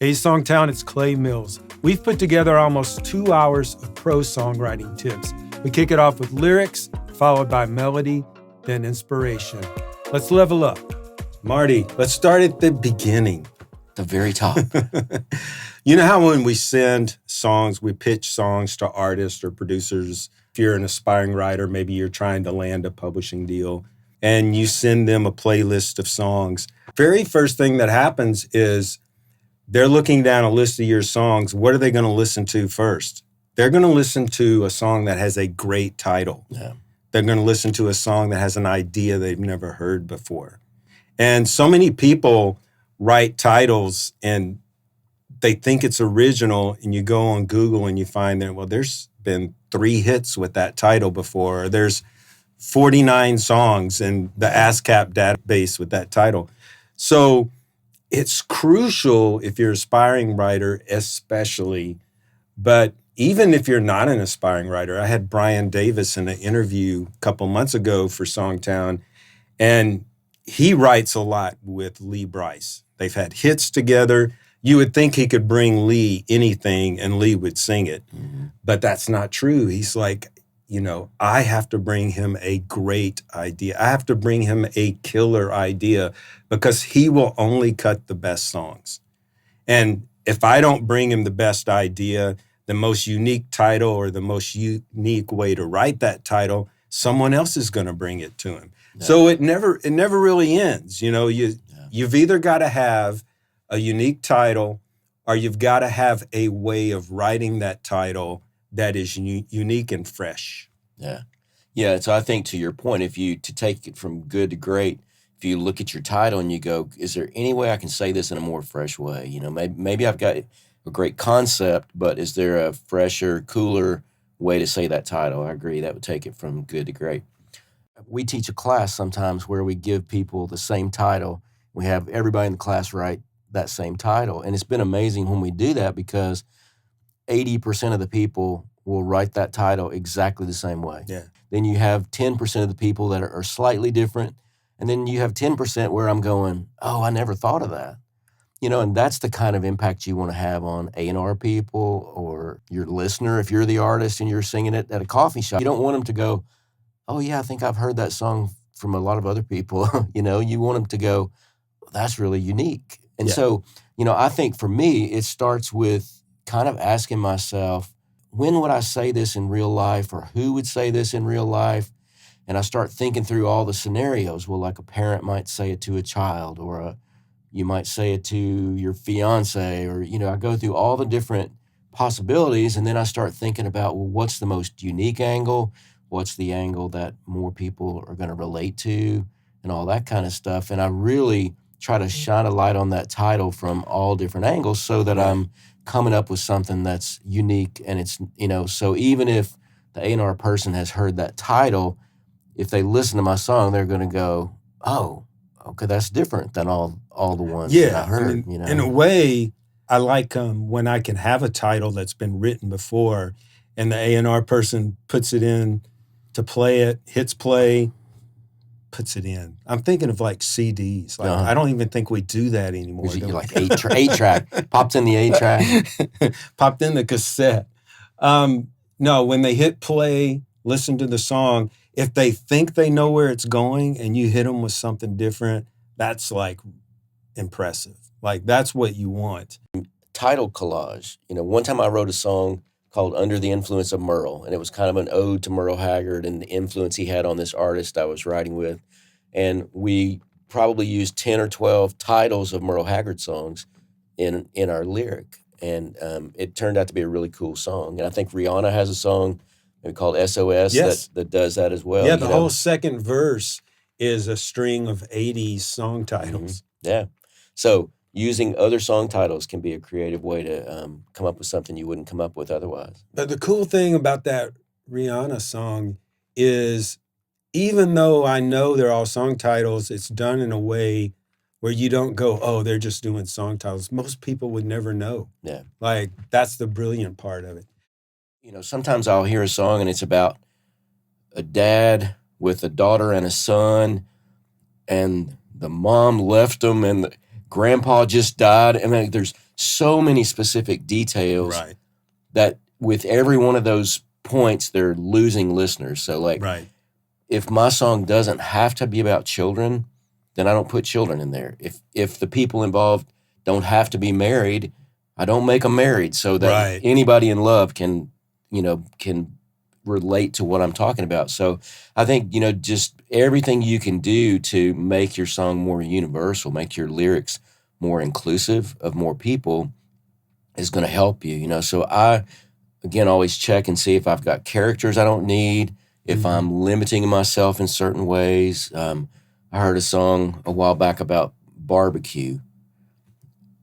Hey, Songtown, it's Clay Mills. We've put together almost 2 hours of pro songwriting tips. We kick it off with lyrics, followed by melody, then inspiration. Let's level up. Marty, let's start at the beginning. The very top. You know how when we send songs, we pitch songs to artists or producers. If you're an aspiring writer, maybe you're trying to land a publishing deal, and you send them a playlist of songs. Very first thing that happens is they're looking down a list of your songs. What are they going to listen to first? They're going to listen to a song that has a great title. Yeah. They're going to listen to a song that has an idea they've never heard before. And so many people write titles and they think it's original, and you go on Google and you find that, well, there's been 3 hits with that title before. Or there's 49 songs in the ASCAP database with that title. So it's crucial if you're an aspiring writer, especially, but even if you're not an aspiring writer. I had Brian Davis in an interview a couple months ago for Songtown, and he writes a lot with Lee Brice. They've had hits together. You would think he could bring Lee anything and Lee would sing it, but that's not true. He's like, I have to bring him a great idea. I have to bring him a killer idea because he will only cut the best songs. And if I don't bring him the best idea, the most unique title or the most unique way to write that title, someone else is going to bring it to him. Yeah. So it never really ends. You've either got to have a unique title or you've got to have a way of writing that title that is unique and fresh. Yeah. Yeah. So I think to your point, to take it from good to great, if you look at your title and you go, is there any way I can say this in a more fresh way? Maybe I've got a great concept, but is there a fresher, cooler way to say that title? I agree. That would take it from good to great. We teach a class sometimes where we give people the same title. We have everybody in the class write that same title. And it's been amazing when we do that because 80% of the people will write that title exactly the same way. Yeah. Then you have 10% of the people that are slightly different. And then you have 10% where I'm going, oh, I never thought of that. And that's the kind of impact you want to have on A&R people or your listener. If you're the artist and you're singing it at a coffee shop, you don't want them to go, oh, yeah, I think I've heard that song from a lot of other people. You want them to go, that's really unique. And so, I think for me, it starts with kind of asking myself, when would I say this in real life, or who would say this in real life? And I start thinking through all the scenarios. Well, like a parent might say it to a child, or you might say it to your fiance, or, I go through all the different possibilities. And then I start thinking about, well, what's the most unique angle? What's the angle that more people are going to relate to, and all that kind of stuff. And I really try to shine a light on that title from all different angles so that I'm coming up with something that's unique. And it's, so even if the A&R person has heard that title, if they listen to my song, they're going to go, oh, okay, that's different than all the ones that I heard. In a way, I like when I can have a title that's been written before and the A&R person puts it in to play it, hits play, puts it in. I'm thinking of like CDs. I don't even think we do that anymore. You're like 8-track. Popped in the 8-track. Popped in the cassette. No, when they hit play, listen to the song, if they think they know where it's going and you hit them with something different, that's like impressive. Like that's what you want. Title collage. One time I wrote a song called Under the Influence of Merle, and it was kind of an ode to Merle Haggard and the influence he had on this artist I was writing with. And we probably used 10 or 12 titles of Merle Haggard songs in our lyric. And it turned out to be a really cool song. And I think Rihanna has a song called SOS that does that as well. Yeah, the whole second verse is a string of 80s song titles. Mm-hmm. Yeah. So using other song titles can be a creative way to come up with something you wouldn't come up with otherwise. But the cool thing about that Rihanna song is even though I know they're all song titles, it's done in a way where you don't go, oh, they're just doing song titles. Most people would never know. Yeah. Like, that's the brilliant part of it. Sometimes I'll hear a song and it's about a dad with a daughter and a son, and the mom left them and the grandpa just died. And there's so many specific details Right. that with every one of those points, they're losing listeners. So like, Right. if my song doesn't have to be about children, then I don't put children in there. If the people involved don't have to be married, I don't make them married, so that Right. anybody in love can relate to what I'm talking about. So I think, just everything you can do to make your song more universal, make your lyrics more inclusive of more people is going to help you. So I, again, always check and see if I've got characters I don't need, if I'm limiting myself in certain ways. I heard a song a while back about barbecue.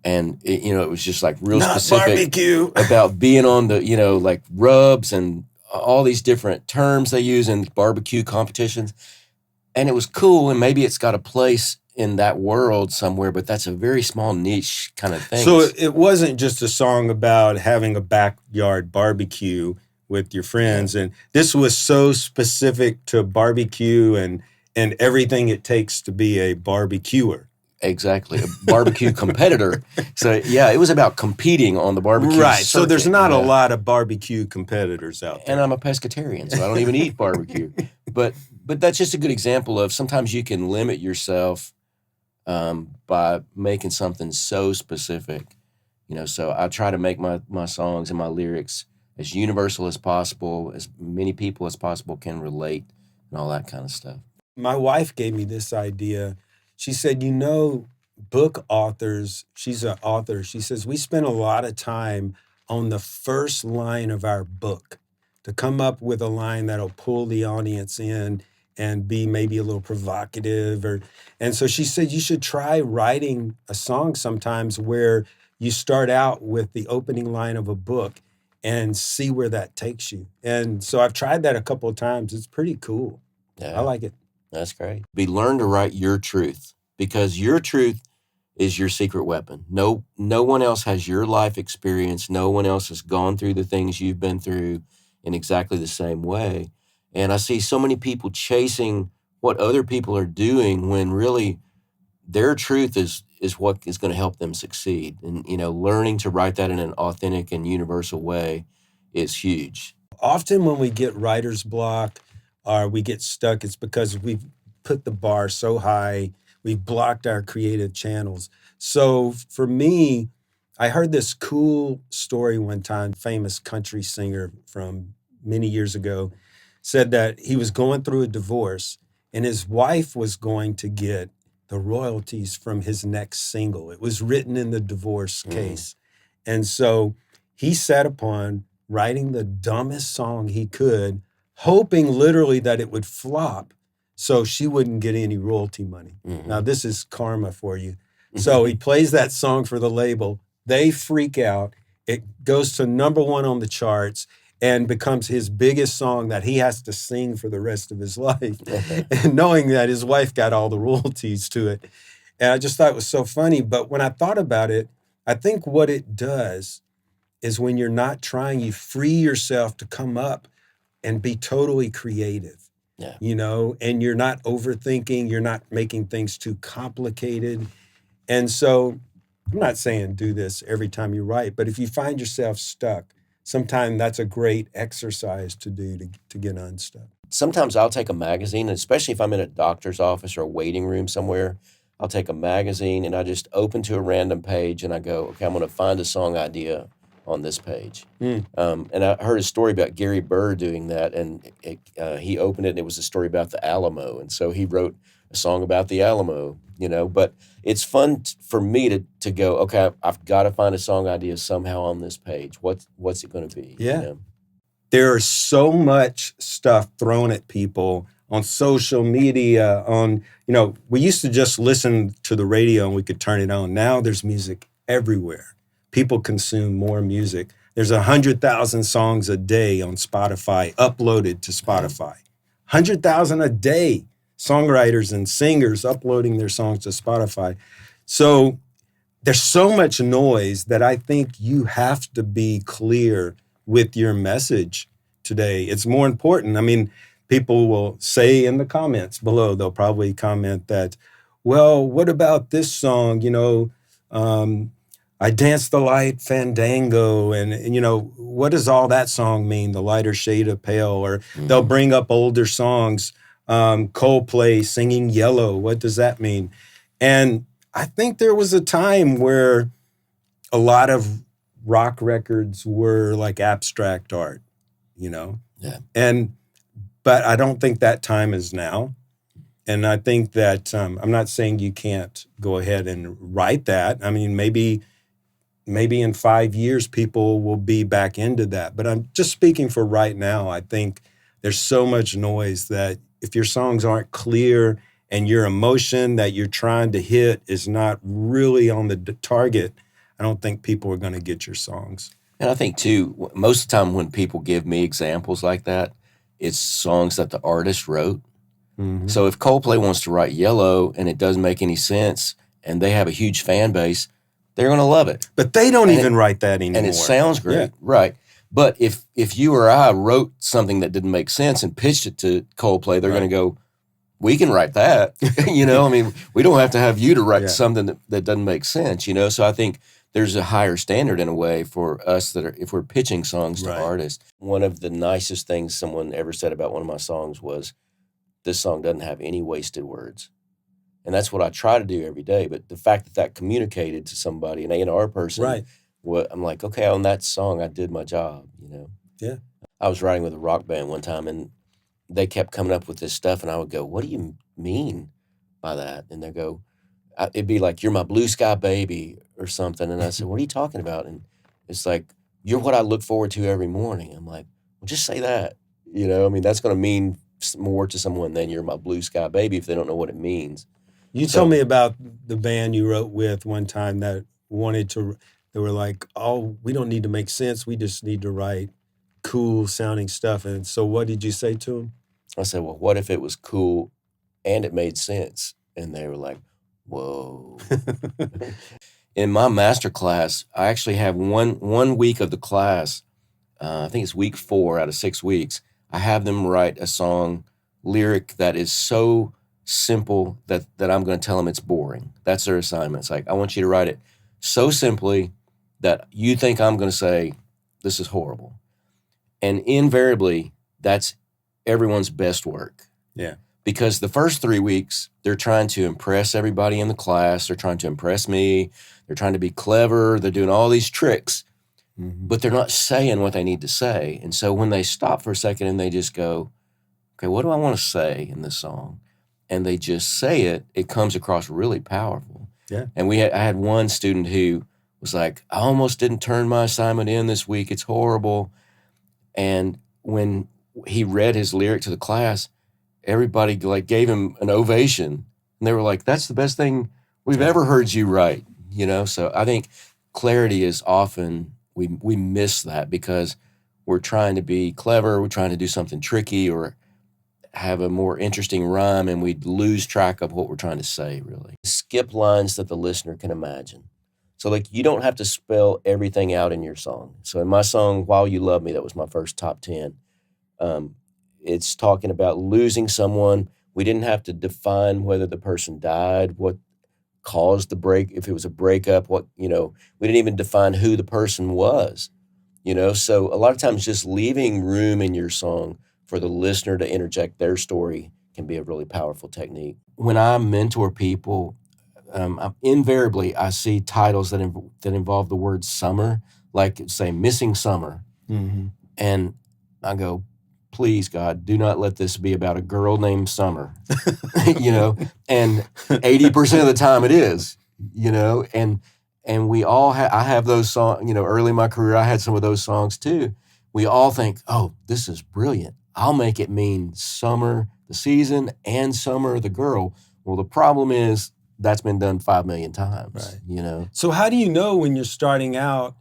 And it was just like real Not specific barbecue. about being on the, like rubs and all these different terms they use in barbecue competitions. And it was cool. And maybe it's got a place in that world somewhere, but that's a very small niche kind of thing. So it wasn't just a song about having a backyard barbecue with your friends. And this was so specific to barbecue and everything it takes to be a barbecuer. Exactly. A barbecue competitor. So, yeah, it was about competing on the barbecue Right. circuit. So there's not a lot of barbecue competitors out there. And I'm a pescatarian, so I don't even eat barbecue. But that's just a good example of sometimes you can limit yourself by making something so specific. So I try to make my songs and my lyrics as universal as possible, as many people as possible can relate and all that kind of stuff. My wife gave me this idea. She said, book authors, she's an author. She says, we spend a lot of time on the first line of our book to come up with a line that'll pull the audience in and be maybe a little provocative. And so she said, you should try writing a song sometimes where you start out with the opening line of a book and see where that takes you. And so I've tried that a couple of times. It's pretty cool. Yeah. I like it. That's great. Learn to write your truth, because your truth is your secret weapon. No one else has your life experience. No one else has gone through the things you've been through in exactly the same way. And I see so many people chasing what other people are doing when really their truth is what is going to help them succeed. And, learning to write that in an authentic and universal way is huge. Often when we get writer's block or we get stuck, it's because we've put the bar so high, we've blocked our creative channels. So for me, I heard this cool story one time, famous country singer from many years ago, said that he was going through a divorce and his wife was going to get the royalties from his next single. It was written in the divorce case. And so he sat upon writing the dumbest song he could, hoping literally that it would flop so she wouldn't get any royalty money. Now, this is karma for you. So he plays that song for the label. They freak out. It goes to number one on the charts and becomes his biggest song that he has to sing for the rest of his life, and knowing that his wife got all the royalties to it. And I just thought it was so funny. But when I thought about it, I think what it does is when you're not trying, you free yourself to come up and be totally creative, and you're not overthinking, you're not making things too complicated. And so I'm not saying do this every time you write, but if you find yourself stuck, sometimes that's a great exercise to do to get unstuck. Sometimes I'll take a magazine, especially if I'm in a doctor's office or a waiting room somewhere, I'll take a magazine and I just open to a random page and I go, okay, I'm going to find a song idea on this page. And I heard a story about Gary Burr doing that, and he opened it and it was a story about the Alamo. And so he wrote a song about the Alamo, but it's fun for me to go, okay, I've got to find a song idea somehow on this page. What's it going to be? Yeah. There's so much stuff thrown at people on social media, we used to just listen to the radio and we could turn it on. Now there's music everywhere. People consume more music. There's 100,000 songs a day on Spotify, uploaded to Spotify. 100,000 a day, songwriters and singers uploading their songs to Spotify. So there's so much noise that I think you have to be clear with your message today. It's more important. I mean, people will say in the comments below, they'll probably comment that, well, what about this song? I Dance the Light Fandango, and what does all that song mean? The lighter shade of pale, or they'll bring up older songs. Coldplay singing Yellow, what does that mean? And I think there was a time where a lot of rock records were like abstract art, Yeah. But I don't think that time is now. And I think that I'm not saying you can't go ahead and write that. I mean, maybe in 5 years, people will be back into that. But I'm just speaking for right now. I think there's so much noise that if your songs aren't clear and your emotion that you're trying to hit is not really on the target, I don't think people are going to get your songs. And I think, too, most of the time when people give me examples like that, it's songs that the artist wrote. Mm-hmm. So if Coldplay wants to write Yellow and it doesn't make any sense and they have a huge fan base, they're going to love it. But they don't even write that anymore. And it sounds great. Yeah. Right. But if you or I wrote something that didn't make sense and pitched it to Coldplay, they're going to go, we can write that. I mean, we don't have to have you to write something that doesn't make sense, So I think there's a higher standard in a way for us if we're pitching songs to artists. One of the nicest things someone ever said about one of my songs was, this song doesn't have any wasted words. And that's what I try to do every day. But the fact that communicated to somebody, an A&R person, I'm like, okay, on that song, I did my job, Yeah. I was writing with a rock band one time, and they kept coming up with this stuff, and I would go, what do you mean by that? And they go, it'd be like, you're my blue sky baby or something. And I said, what are you talking about? And it's like, you're what I look forward to every morning. I'm like, well, just say that. I mean, that's going to mean more to someone than you're my blue sky baby if they don't know what it means. You told me about the band you wrote with one time that they were like, oh, we don't need to make sense. We just need to write cool sounding stuff. And so what did you say to them? I said, well, what if it was cool and it made sense? And they were like, whoa. In my master class, I actually have one week of the class, I think it's week 4 out of 6 weeks, I have them write a song lyric that is so simple that I'm going to tell them it's boring. That's their assignment. It's like, I want you to write it so simply that you think I'm going to say, this is horrible. And invariably, that's everyone's best work. Yeah. Because the first 3 weeks, they're trying to impress everybody in the class. They're trying to impress me. They're trying to be clever. They're doing all these tricks, but they're not saying what they need to say. And so when they stop for a second and they just go, okay, what do I want to say in this song? And they just say it, it comes across really powerful. Yeah. And I had one student who was like, I almost didn't turn my assignment in this week. It's horrible. And when he read his lyric to the class, everybody gave him an ovation. And they were like, that's the best thing we've ever heard you write. So I think clarity is often, we miss that because we're trying to be clever. We're trying to do something tricky or have a more interesting rhyme, and we lose track of what we're trying to say, really. Skip lines that the listener can imagine. So you don't have to spell everything out in your song. So in my song, While You Love Me, that was my first top 10. It's talking about losing someone. We didn't have to define whether the person died, what caused the break, if it was a breakup, we didn't even define who the person was, So a lot of times just leaving room in your song for the listener to interject their story can be a really powerful technique. When I mentor people, invariably I see titles that involve the word summer, like say Missing Summer. Mm-hmm. And I go, please, God, do not let this be about a girl named Summer, and 80% of the time it is, and we all I have those songs, early in my career, I had some of those songs too. We all think, oh, this is brilliant. I'll make it mean summer, the season, and summer, the girl. Well, the problem is that's been done 5 million times, So how do you know when you're starting out,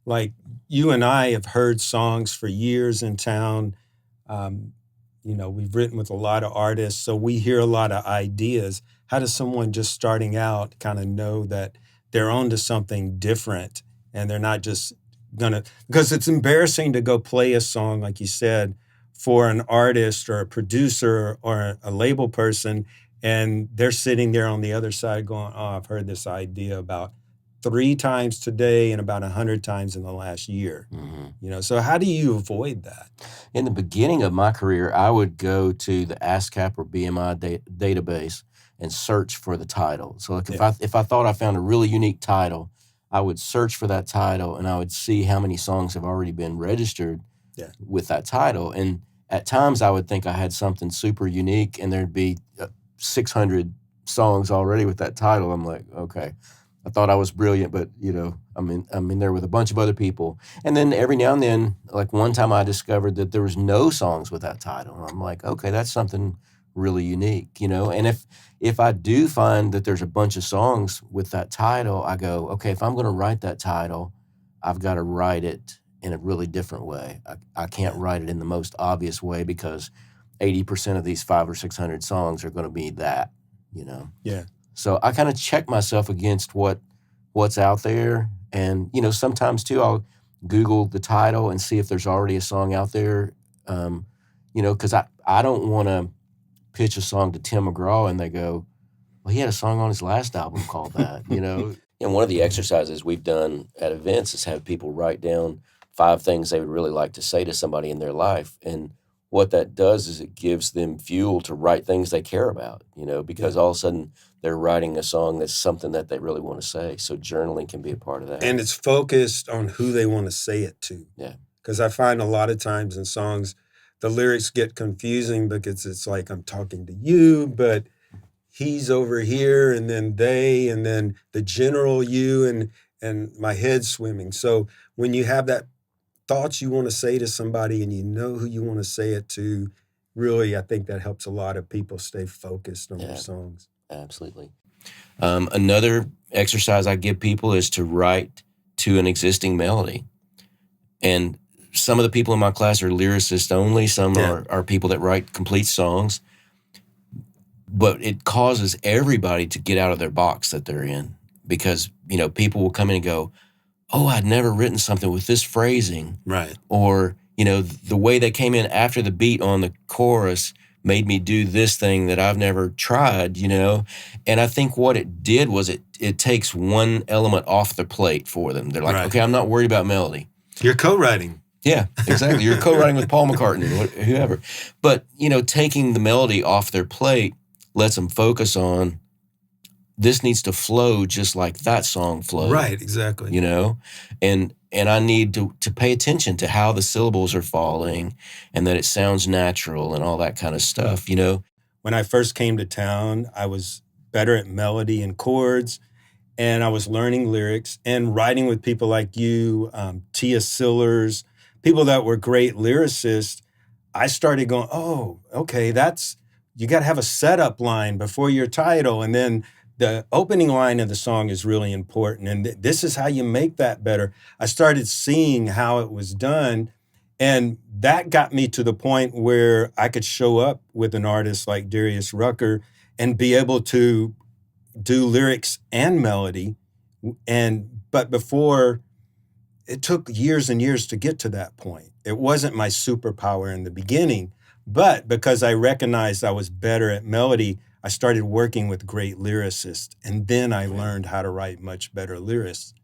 like you and I have heard songs for years in town, we've written with a lot of artists, so we hear a lot of ideas. How does someone just starting out kind of know that they're onto something different and they're not just because it's embarrassing to go play a song, like you said, for an artist or a producer or a label person, and they're sitting there on the other side going, oh, I've heard this idea about 3 times today and about 100 times in the last year. So how do you avoid that? In the beginning of my career, I would go to the ASCAP or BMI database and search for the title. So like if I thought I found a really unique title, I would search for that title and I would see how many songs have already been registered with that title. And at times I would think I had something super unique and there'd be 600 songs already with that title. I'm like, okay, I thought I was brilliant, but I'm in there with a bunch of other people. And then every now and then, like one time I discovered that there was no songs with that title. And I'm like, okay, that's something really unique, And if I do find that there's a bunch of songs with that title, I go, okay, if I'm going to write that title, I've got to write it in a really different way. I can't write it in the most obvious way because 80% of these 500 or 600 songs are going to be that, Yeah. So I kind of check myself against what's out there. And, sometimes too, I'll Google the title and see if there's already a song out there, because I don't want to pitch a song to Tim McGraw and they go, well, he had a song on his last album called that, And one of the exercises we've done at events is have people write down 5 things they would really like to say to somebody in their life. And what that does is it gives them fuel to write things they care about, because all of a sudden they're writing a song that's something that they really want to say. So journaling can be a part of that. And it's focused on who they want to say it to. Yeah. Because I find a lot of times in songs, the lyrics get confusing because it's like I'm talking to you, but he's over here, and then they, and then the general you, and my head's swimming. So when you have that thoughts you want to say to somebody and you know who you want to say it to, really, I think that helps a lot of people stay focused on their songs. Absolutely. Another exercise I give people is to write to an existing melody. And some of the people in my class are lyricists only. Some are people that write complete songs. But it causes everybody to get out of their box that they're in because, people will come in and go, oh, I'd never written something with this phrasing. Right. Or, the way they came in after the beat on the chorus made me do this thing that I've never tried, And I think what it did was it takes one element off the plate for them. They're like, okay, I'm not worried about melody. You're co-writing. Yeah, exactly. You're co-writing with Paul McCartney, whoever. But, taking the melody off their plate lets them focus on this needs to flow just like that song flowed. Right, exactly. And I need to pay attention to how the syllables are falling and that it sounds natural and all that kind of stuff, When I first came to town, I was better at melody and chords, and I was learning lyrics and writing with people like you, Tia Sillers, people that were great lyricists. I started going, oh, okay, you got to have a setup line before your title, and then the opening line of the song is really important, and this is how you make that better. I started seeing how it was done, and that got me to the point where I could show up with an artist like Darius Rucker and be able to do lyrics and melody. But before, it took years and years to get to that point. It wasn't my superpower in the beginning, but because I recognized I was better at melody, I started working with great lyricists, and then I learned how to write much better lyrics.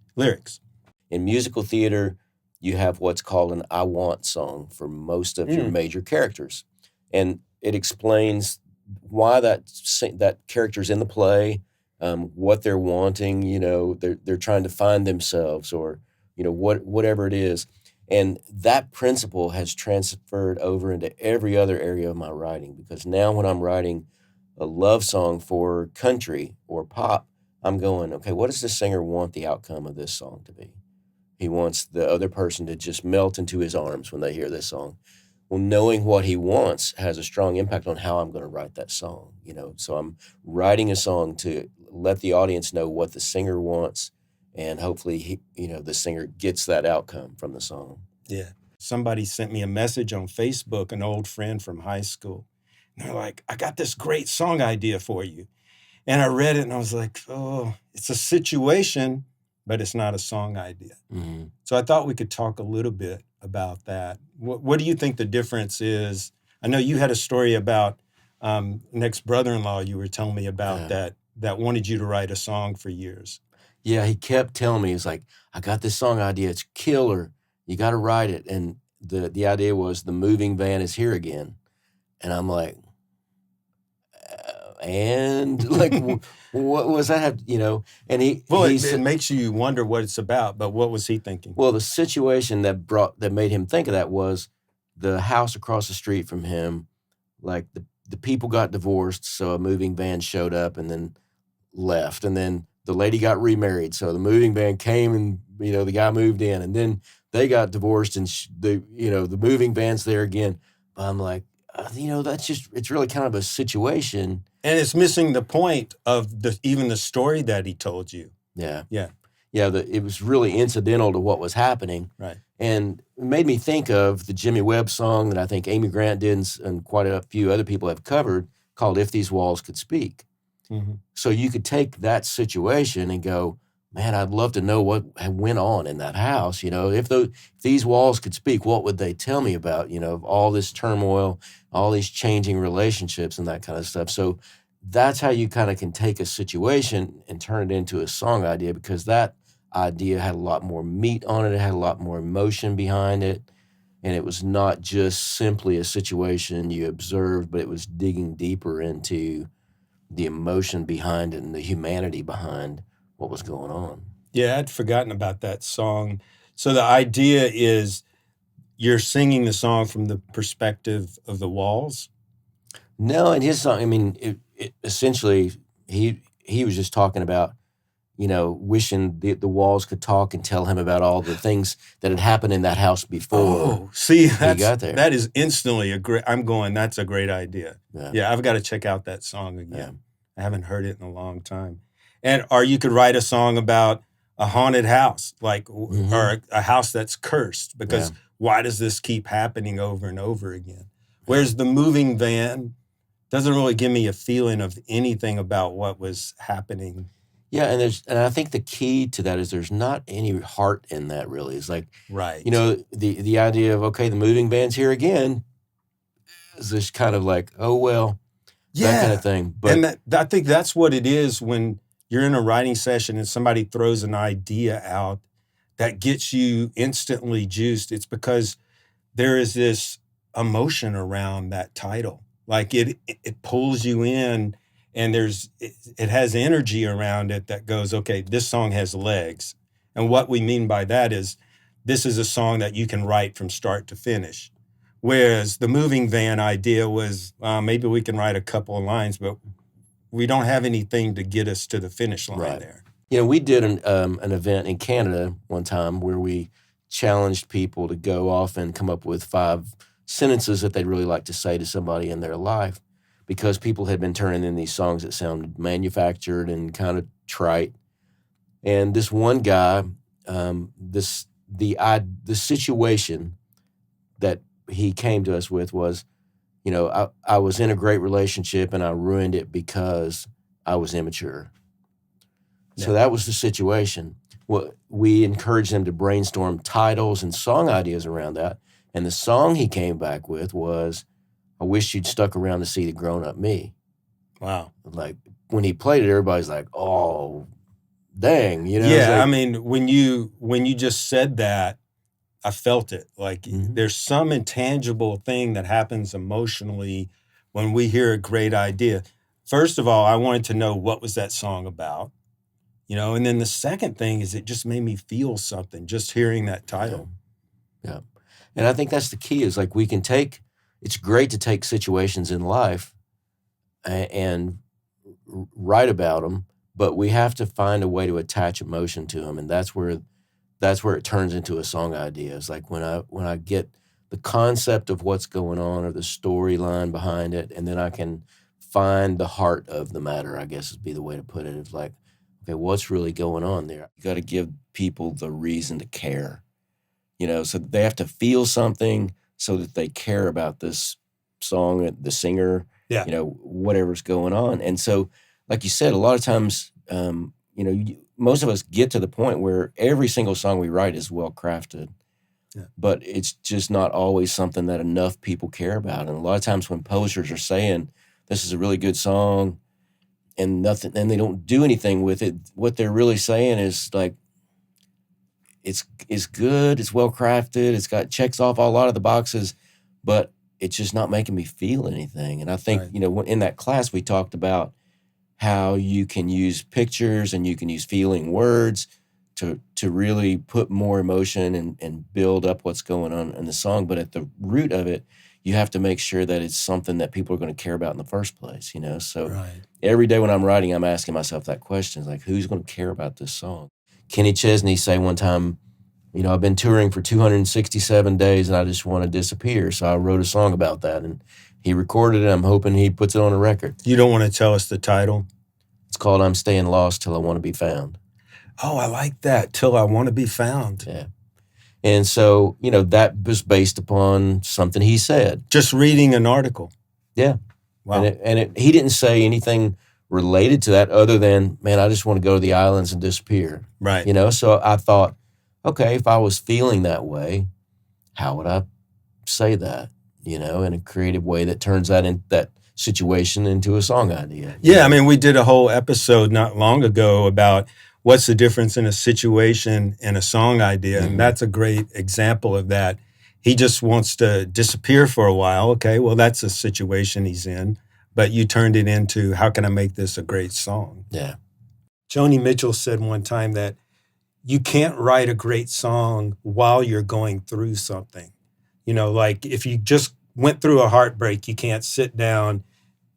In musical theater, you have what's called an I want song for most of your major characters. And it explains why that character's in the play, what they're wanting, they're trying to find themselves or, whatever it is. And that principle has transferred over into every other area of my writing because now when I'm writing a love song for country or pop, I'm going, okay, what does the singer want the outcome of this song to be? He wants the other person to just melt into his arms when they hear this song. Well, knowing what he wants has a strong impact on how I'm going to write that song, So I'm writing a song to let the audience know what the singer wants, and hopefully, the singer gets that outcome from the song. Yeah. Somebody sent me a message on Facebook, an old friend from high school. And they're like, I got this great song idea for you. And I read it and I was like, oh, it's a situation, but it's not a song idea. Mm-hmm. So I thought we could talk a little bit about that. What do you think the difference is? I know you had a story about an ex-brother-in-law you were telling me about that wanted you to write a song for years. Yeah, he kept telling me, he's like, I got this song idea. It's killer. You got to write it. And the idea was the moving van is here again. And I'm like, and like, what was that have, and Well, he it makes you wonder what it's about, but what was he thinking? well, the situation that made him think of that was the house across the street from him, like the people got divorced, so a moving van showed up and then left, and then the lady got remarried, so the moving van came and the guy moved in, and then they got divorced and the moving van's there again. But I'm like, that's just, it's really kind of a situation. And it's missing the point of even the story that he told you. Yeah. Yeah. Yeah, it was really incidental to what was happening. Right. And it made me think of the Jimmy Webb song that I think Amy Grant did and quite a few other people have covered called If These Walls Could Speak. Mm-hmm. So you could take that situation and go, man, I'd love to know what went on in that house. If these walls could speak, what would they tell me about, all this turmoil, all these changing relationships and that kind of stuff. So that's how you kind of can take a situation and turn it into a song idea, because that idea had a lot more meat on it. It had a lot more emotion behind it. And it was not just simply a situation you observed, but it was digging deeper into the emotion behind it and the humanity behind what was going on. Yeah, I'd forgotten about that song. So the idea is you're singing the song from the perspective of the walls? No, in his song, I mean, it essentially, he was just talking about, wishing the walls could talk and tell him about all the things that had happened in that house before. Oh, see, got there. That is instantly that's a great idea. Yeah, I've got to check out that song again. Yeah. I haven't heard it in a long time. Or you could write a song about a haunted house, or a house that's cursed, because why does this keep happening over and over again? Whereas the moving van doesn't really give me a feeling of anything about what was happening. Yeah, and I think the key to that is there's not any heart in that, really. It's like, right. The idea of, okay, the moving van's here again is just kind of like, oh, well, that kind of thing. But, and I think that's what it is when you're in a writing session and somebody throws an idea out that gets you instantly juiced. It's because there is this emotion around that title. Like it pulls you in, and it has energy around it that goes, okay, this song has legs. And what we mean by that is this is a song that you can write from start to finish. Whereas the moving van idea was, maybe we can write a couple of lines, but we don't have anything to get us to the finish line there. We did an event in Canada one time where we challenged people to go off and come up with 5 sentences that they'd really like to say to somebody in their life, because people had been turning in these songs that sounded manufactured and kind of trite. And this one guy, the situation that he came to us with was, I was in a great relationship and I ruined it because I was immature. So that was the situation. Well, we encouraged them to brainstorm titles and song ideas around that. And the song he came back with was, I wish you'd stuck around to see the grown-up me. Wow. Like, when he played it, everybody's like, oh, dang. Yeah, I mean, when you just said that, I felt it. Like, there's some intangible thing that happens emotionally when we hear a great idea. First of all, I wanted to know what was that song about, and then the second thing is it just made me feel something just hearing that title. Yeah. And I think that's the key, is like it's great to take situations in life and write about them, but we have to find a way to attach emotion to them. And that's where it turns into a song idea. It's like when I get the concept of what's going on or the storyline behind it, and then I can find the heart of the matter, I guess would be the way to put it. It's like, okay, what's really going on there? You got to give people the reason to care, so they have to feel something so that they care about this song, the singer, whatever's going on. And so, like you said, a lot of times, most of us get to the point where every single song we write is well crafted, but it's just not always something that enough people care about. And a lot of times when publishers are saying, this is a really good song, nothing, and they don't do anything with it. What they're really saying is like, it's good, it's well crafted, checks off a lot of the boxes, but it's just not making me feel anything. And I think, Right. In that class we talked about how you can use pictures and you can use feeling words to really put more emotion and build up what's going on in the song. But at the root of it, you have to make sure that it's something that people are going to care about in the first place, So Right. every day when I'm writing, I'm asking myself that question, like, who's going to care about this song? Kenny Chesney say one time, I've been touring for 267 days and I just want to disappear. So I wrote a song about that and he recorded it. I'm hoping he puts it on a record. You don't want to tell us the title? It's called I'm Staying Lost Till I Want to Be Found. Oh, I like that. Till I Want to Be Found. Yeah. And so, that was based upon something he said. Just reading an article. Yeah. Wow. And he didn't say anything related to that other than, man, I just want to go to the islands and disappear. Right. So I thought, okay, if I was feeling that way, how would I say that, in a creative way that turns that situation into a song idea? Yeah, I mean, we did a whole episode not long ago about what's the difference in a situation and a song idea, and that's a great example of that. He just wants to disappear for a while. Okay, well, that's a situation he's in, but you turned it into, how can I make this a great song? Yeah. Joni Mitchell said one time that you can't write a great song while you're going through something. Like if you just went through a heartbreak, you can't sit down.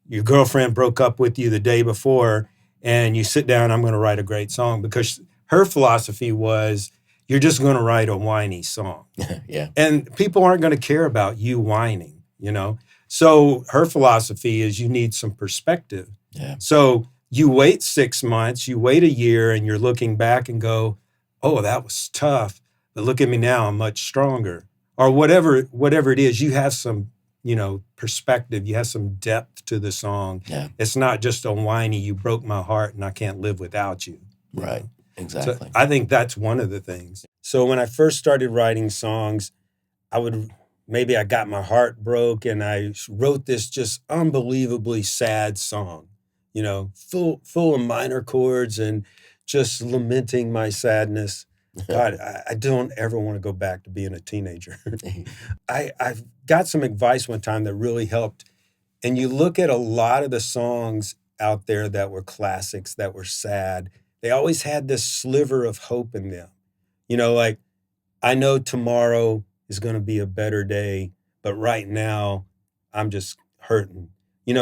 Your girlfriend broke up with you the day before, and you sit down, I'm going to write a great song, because her philosophy was, you're just going to write a whiny song. Yeah. And people aren't going to care about you whining, So her philosophy is you need some perspective. Yeah. So you wait 6 months, you wait a year, and you're looking back and go, oh, that was tough, but look at me now, I'm much stronger. Or whatever it is, you have some, perspective, you have some depth to the song. Yeah. It's not just a whiny, you broke my heart and I can't live without you. Right, exactly. So I think that's one of the things. So when I first started writing songs, I got my heart broke and I wrote this just unbelievably sad song, full of minor chords and just lamenting my sadness. God, I don't ever want to go back to being a teenager. I've got some advice one time that really helped. And you look at a lot of the songs out there that were classics, that were sad, they always had this sliver of hope in them. Like, I know tomorrow is going to be a better day, but right now I'm just hurting.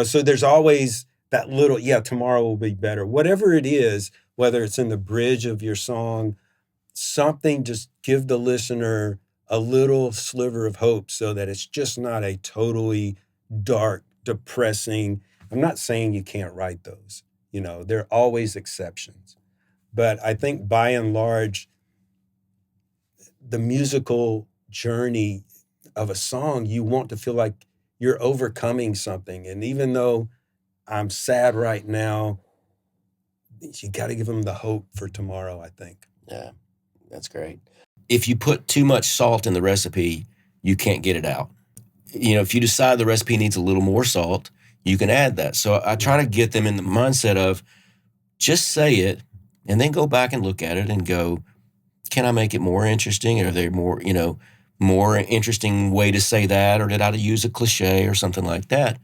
So there's always that little, tomorrow will be better. Whatever it is, whether it's in the bridge of your song, something, just give the listener a little sliver of hope so that it's just not a totally dark, depressing. I'm not saying you can't write those. There are always exceptions. But I think by and large, the musical journey of a song, you want to feel like you're overcoming something. And even though I'm sad right now, you got to give them the hope for tomorrow, I think. Yeah. That's great. If you put too much salt in the recipe, you can't get it out. If you decide the recipe needs a little more salt, you can add that. So I try to get them in the mindset of just say it and then go back and look at it and go, can I make it more interesting? Are there more interesting way to say that? Or did I use a cliche or something like that?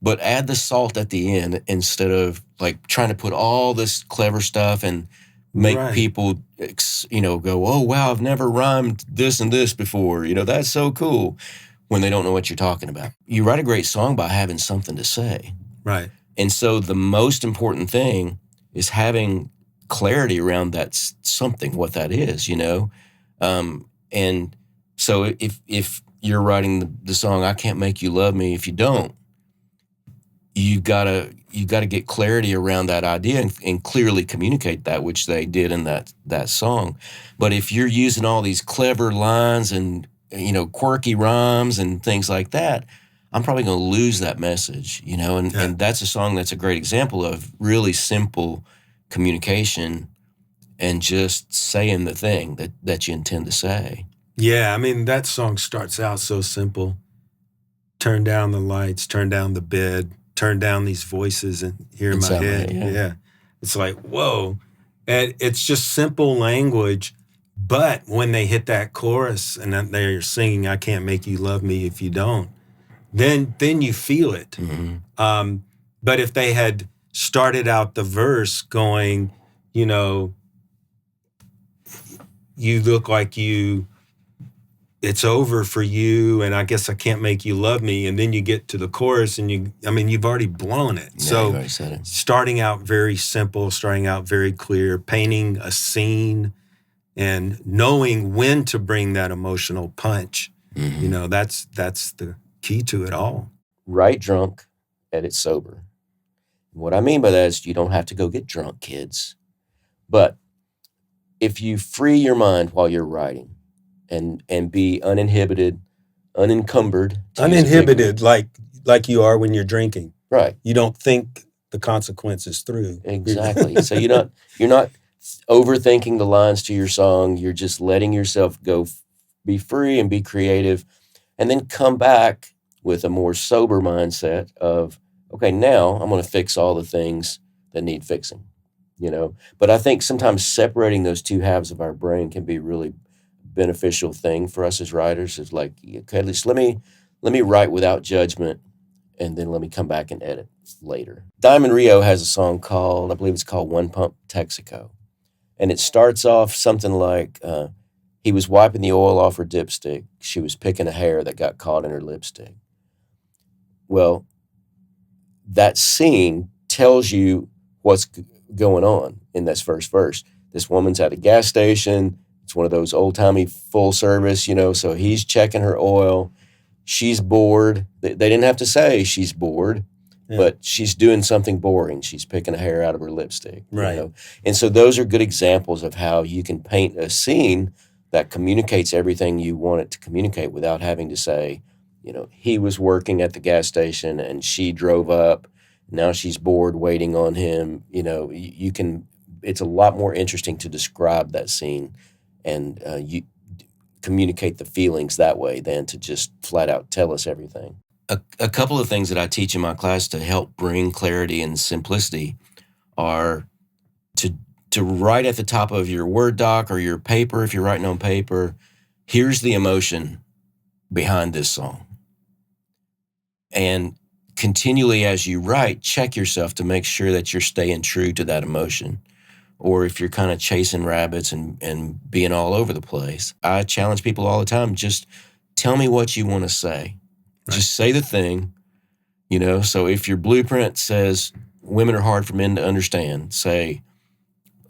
But add the salt at the end instead of like trying to put all this clever stuff and make people, go, oh, wow, I've never rhymed this and this before. That's so cool, when they don't know what you're talking about. You write a great song by having something to say. Right. And so the most important thing is having clarity around that something, what that is, And so if you're writing the song, I Can't Make You Love Me If You Don't, you gotta get clarity around that idea and clearly communicate that, which they did in that song. But if you're using all these clever lines and quirky rhymes and things like that, I'm probably going to lose that message. And that's a song that's a great example of really simple communication and just saying the thing that you intend to say. Yeah, I mean, that song starts out so simple. Turn down the lights, turn down the bed, turn down these voices and hear in my head. Yeah. It's like, whoa. And it's just simple language. But when they hit that chorus and they're singing, I can't make you love me if you don't, then you feel it. Mm-hmm. But if they had started out the verse going, you know, you look like it's over for you, and I guess I can't make you love me. And then you get to the chorus and you've already blown it. Yeah, so you've already said it. Starting out very simple, starting out very clear, painting a scene and knowing when to bring that emotional punch, Mm-hmm. you know, that's the key to it all. Write drunk, edit sober. What I mean by that is you don't have to go get drunk, kids. But if you free your mind while you're writing and be uninhibited, unencumbered. Uninhibited, like you are when you're drinking. Right. You don't think the consequences through. Exactly. So you're not overthinking the lines to your song. You're just letting yourself go, be free and be creative, and then come back with a more sober mindset of, okay, now I'm going to fix all the things that need fixing, you know? But I think sometimes separating those two halves of our brain can be really beneficial thing for us as writers. Is like, okay, at least let me write without judgment, and then let me come back and edit later. Diamond Rio has a song called, I believe it's called One Pump Texaco. And it starts off something like, he was wiping the oil off her dipstick. She was picking a hair that got caught in her lipstick. Well, that scene tells you what's going on in this first verse. This woman's at a gas station. It's one of those old-timey full service, you know, so he's checking her oil. She's bored. They didn't have to say she's bored, but she's doing something boring. She's picking a hair out of her lipstick. Right. You know? And so those are good examples of how you can paint a scene that communicates everything you want it to communicate without having to say, you know, he was working at the gas station and she drove up. Now she's bored waiting on him. You know, you can, it's a lot more interesting to describe that scene and you communicate the feelings that way than to just flat out tell us everything. A couple of things that I teach in my class to help bring clarity and simplicity are to write at the top of your Word doc or your paper, if you're writing on paper, here's the emotion behind this song. And continually as you write, check yourself to make sure that you're staying true to that emotion. Or if you're kind of chasing rabbits and being all over the place. I challenge people all the time, just tell me what you want to say. Right. Just say the thing, you know. So if your blueprint says women are hard for men to understand, say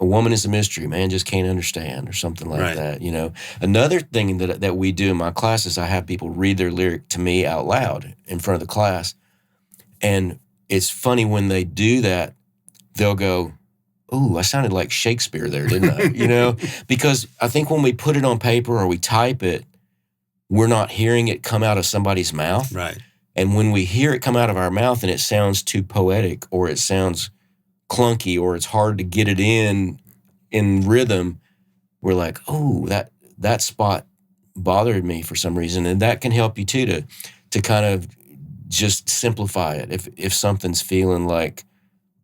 a woman is a mystery, man just can't understand, or something like that, you know. Another thing that we do in my classes, I have people read their lyric to me out loud in front of the class. And it's funny when they do that, they'll go, "Ooh, I sounded like Shakespeare there, didn't I?" You know, because I think when we put it on paper or we type it, we're not hearing it come out of somebody's mouth. Right. And when we hear it come out of our mouth and it sounds too poetic or it sounds clunky or it's hard to get it in rhythm, we're like, "Oh, that spot bothered me for some reason." And that can help you too to kind of just simplify it. If something's feeling like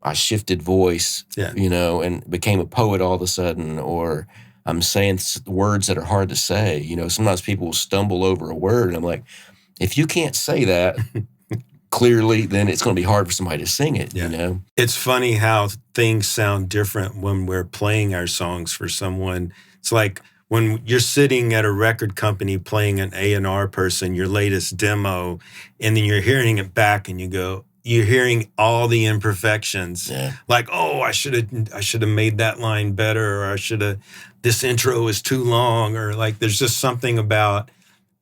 I shifted voice, you know, and became a poet all of a sudden, or I'm saying words that are hard to say. You know, sometimes people will stumble over a word, and I'm like, if you can't say that clearly, then it's going to be hard for somebody to sing it, you know? It's funny how things sound different when we're playing our songs for someone. It's like when you're sitting at a record company playing an A&R person, your latest demo, and then you're hearing it back and you're hearing all the imperfections. Like, oh, I should have made that line better, or this intro is too long, or like there's just something about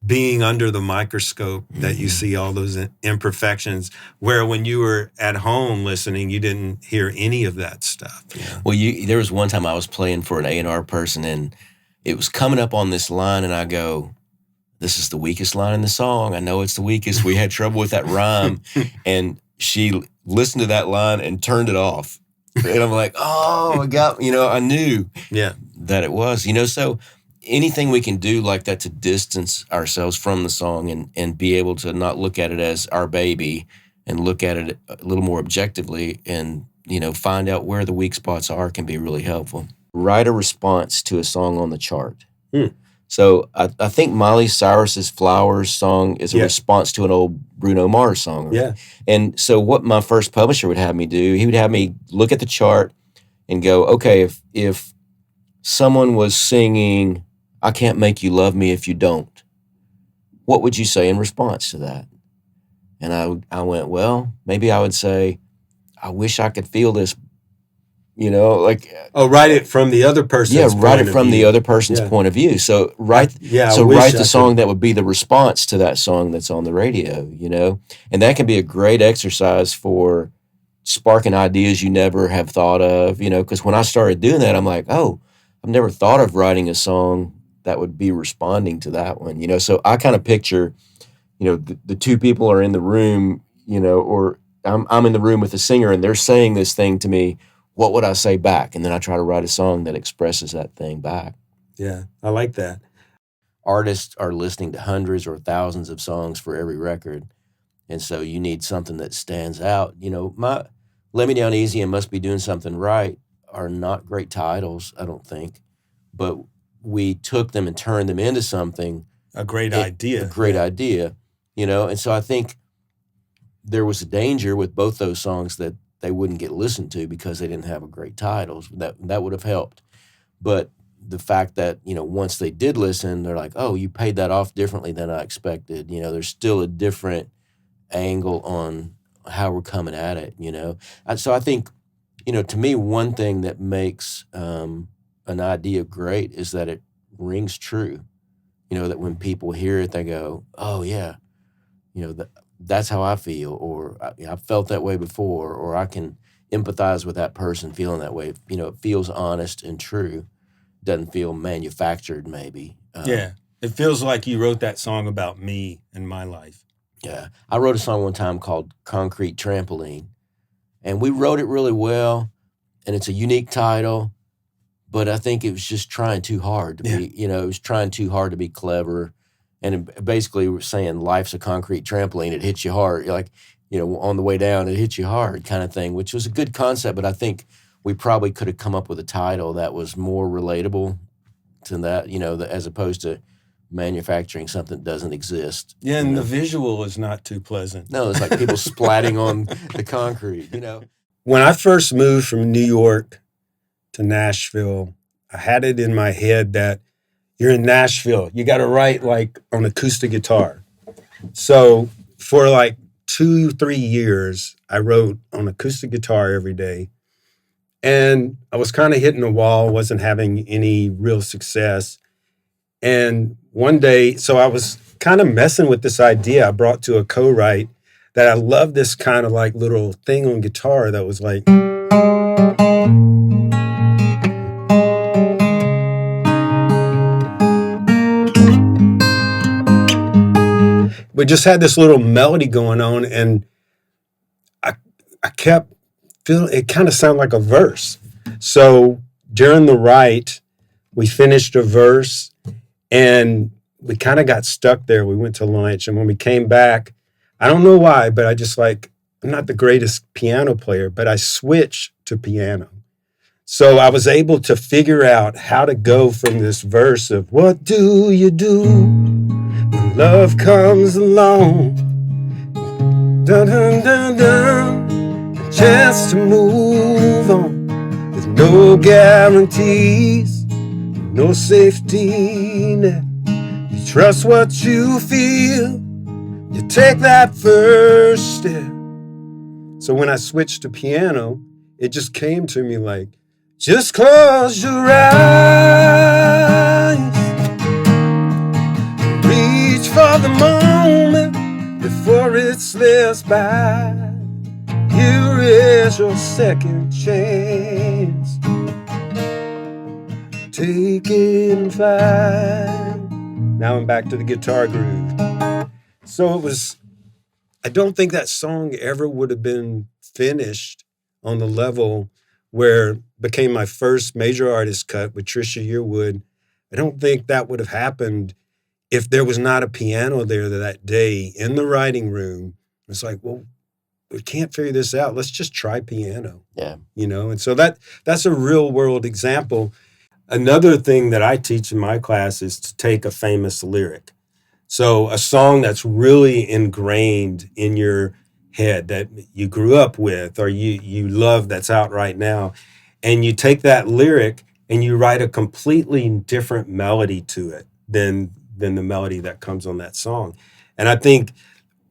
being under the microscope that you see all those imperfections, where when you were at home listening, you didn't hear any of that stuff. Well, there was one time I was playing for an A&R person, and it was coming up on this line, and I go, "This is the weakest line in the song. I know it's the weakest. We had trouble with that rhyme." And she listened to that line and turned it off. And I'm like, "Oh, I knew that it was, you know." So anything we can do like that to distance ourselves from the song and be able to not look at it as our baby and look at it a little more objectively and, find out where the weak spots are can be really helpful. Write a response to a song on the chart. So I think Miley Cyrus's Flowers song is a response to an old Bruno Mars song. Right? Yeah. And so what my first publisher would have me do, he would have me look at the chart and go, okay, if someone was singing, I Can't Make You Love Me If You Don't, what would you say in response to that? And I went, well, maybe I would say, I wish I could feel this, write it from the other person's point of view. Yeah, write it from the other person's point of view. So write the song that would be the response to that song that's on the radio, And that can be a great exercise for sparking ideas you never have thought of, because when I started doing that, I'm like, oh, I've never thought of writing a song that would be responding to that one, So I kind of picture, the two people are in the room, or I'm in the room with the singer and they're saying this thing to me. What would I say back? And then I try to write a song that expresses that thing back. Yeah, I like that. Artists are listening to hundreds or thousands of songs for every record. And so you need something that stands out. My Let Me Down Easy and Must Be Doing Something Right are not great titles, I don't think. But we took them and turned them into something. A great idea. And so I think there was a danger with both those songs that they wouldn't get listened to because they didn't have a great titles. That would have helped. But the fact that, once they did listen, they're like, oh, you paid that off differently than I expected. There's still a different angle on how we're coming at it, And so I think, to me, one thing that makes an idea great is that it rings true. That when people hear it, they go, oh, yeah, that's how I feel, or I've felt that way before, or I can empathize with that person feeling that way. It feels honest and true. Doesn't feel manufactured, maybe. It feels like you wrote that song about me and my life. Yeah. I wrote a song one time called Concrete Trampoline, and we wrote it really well, and it's a unique title, but I think it was just trying too hard to be, it was trying too hard to be clever. And basically we're saying life's a concrete trampoline. It hits you hard. You're like, on the way down, it hits you hard kind of thing, which was a good concept. But I think we probably could have come up with a title that was more relatable to that, as opposed to manufacturing something that doesn't exist. Yeah, and the visual is not too pleasant. No, it's like people splatting on the concrete, When I first moved from New York to Nashville, I had it in my head that you're in Nashville, you got to write like on acoustic guitar. So for like 2-3 years, I wrote on acoustic guitar every day. And I was kind of hitting a wall, wasn't having any real success. And one day, so I was kind of messing with this idea I brought to a co-write that I love this kind of like little thing on guitar that was like... We just had this little melody going on, and I kept feeling it kind of sounded like a verse. So during the write, we finished a verse, and we kind of got stuck there. We went to lunch, and when we came back, I don't know why, but I just I'm not the greatest piano player, but I switched to piano. So I was able to figure out how to go from this verse of, what do you do when love comes along? Dun, dun, dun, dun. A chance to move on with no guarantees, no safety net. You trust what you feel, you take that first step. So when I switched to piano, it just came to me like, just close your eyes, reach for the moment before it slips by. Here is your second chance. Take it and fly. Now I'm back to the guitar groove. So I don't think that song ever would have been finished on the level where became my first major artist cut with Trisha Yearwood. I don't think that would have happened if there was not a piano there that day in the writing room. It's like, well, we can't figure this out. Let's just try piano. Yeah. And so that's a real world example. Another thing that I teach in my class is to take a famous lyric. So a song that's really ingrained in your head that you grew up with or you love that's out right now, and you take that lyric and you write a completely different melody to it than the melody that comes on that song. And I think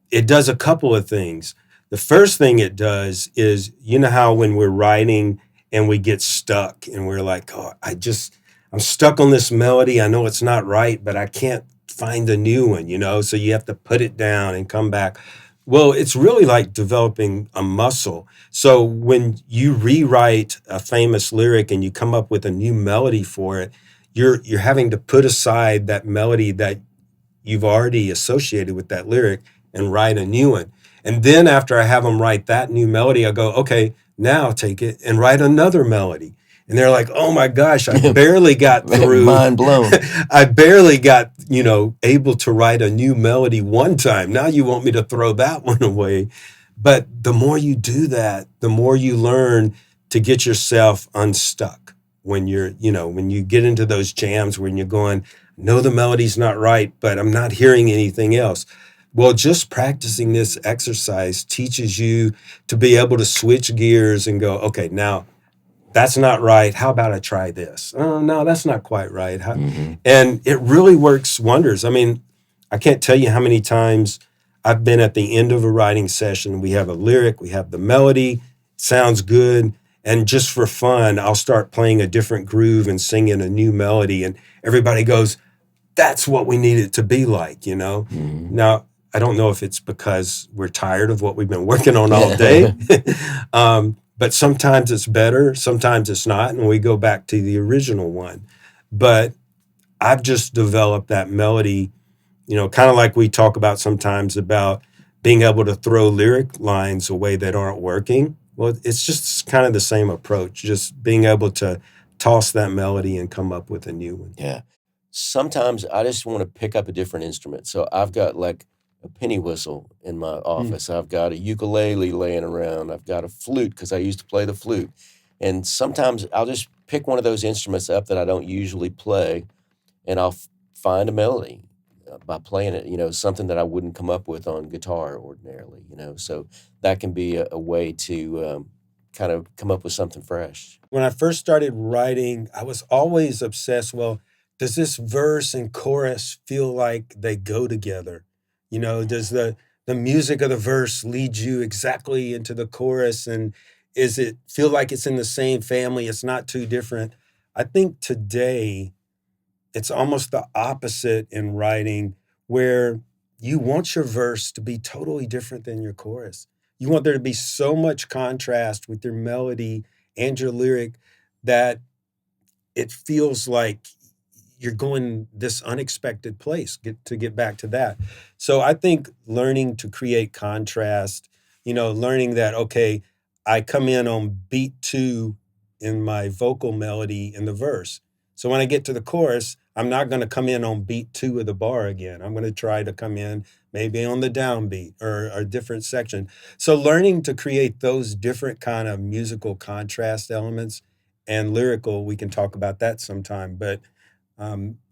it does a couple of things. The first thing it does is, how when we're writing and we get stuck and we're like, oh, I'm stuck on this melody. I know it's not right, but I can't find a new one, so you have to put it down and come back. Well, it's really like developing a muscle. So when you rewrite a famous lyric and you come up with a new melody for it, you're having to put aside that melody that you've already associated with that lyric and write a new one. And then after I have them write that new melody, I go, okay, now take it and write another melody. And they're like, oh my gosh, I barely got through. Mind blown. I barely got, able to write a new melody one time. Now you want me to throw that one away. But the more you do that, the more you learn to get yourself unstuck when when you get into those jams when you're going, no, the melody's not right, but I'm not hearing anything else. Well, just practicing this exercise teaches you to be able to switch gears and go, okay, now that's not right. How about I try this? Oh, no, that's not quite right. And it really works wonders. I mean, I can't tell you how many times I've been at the end of a writing session. We have a lyric, we have the melody, sounds good. And just for fun, I'll start playing a different groove and singing a new melody. And everybody goes, that's what we need it to be like, Now, I don't know if it's because we're tired of what we've been working on all day. But sometimes it's better, sometimes it's not, and we go back to the original one. But I've just developed that melody, kind of like we talk about sometimes about being able to throw lyric lines away that aren't working. Well, it's just kind of the same approach, just being able to toss that melody and come up with a new one. Yeah. Sometimes I just want to pick up a different instrument. So I've got like a penny whistle in my office. I've got a ukulele laying around. I've got a flute because I used to play the flute. And sometimes I'll just pick one of those instruments up that I don't usually play, and I'll find a melody by playing it, something that I wouldn't come up with on guitar ordinarily, So that can be a way to kind of come up with something fresh. When I first started writing, I was always obsessed, well, does this verse and chorus feel like they go together? Does the music of the verse lead you exactly into the chorus? And is it feel like it's in the same family? It's not too different. I think today it's almost the opposite in writing, where you want your verse to be totally different than your chorus. You want there to be so much contrast with your melody and your lyric that it feels like you're going this unexpected place, to get back to that. So I think learning to create contrast, learning that, okay, I come in on beat 2 in my vocal melody in the verse. So when I get to the chorus, I'm not going to come in on beat 2 of the bar again. I'm going to try to come in maybe on the downbeat or a different section. So learning to create those different kind of musical contrast elements and lyrical, we can talk about that sometime. But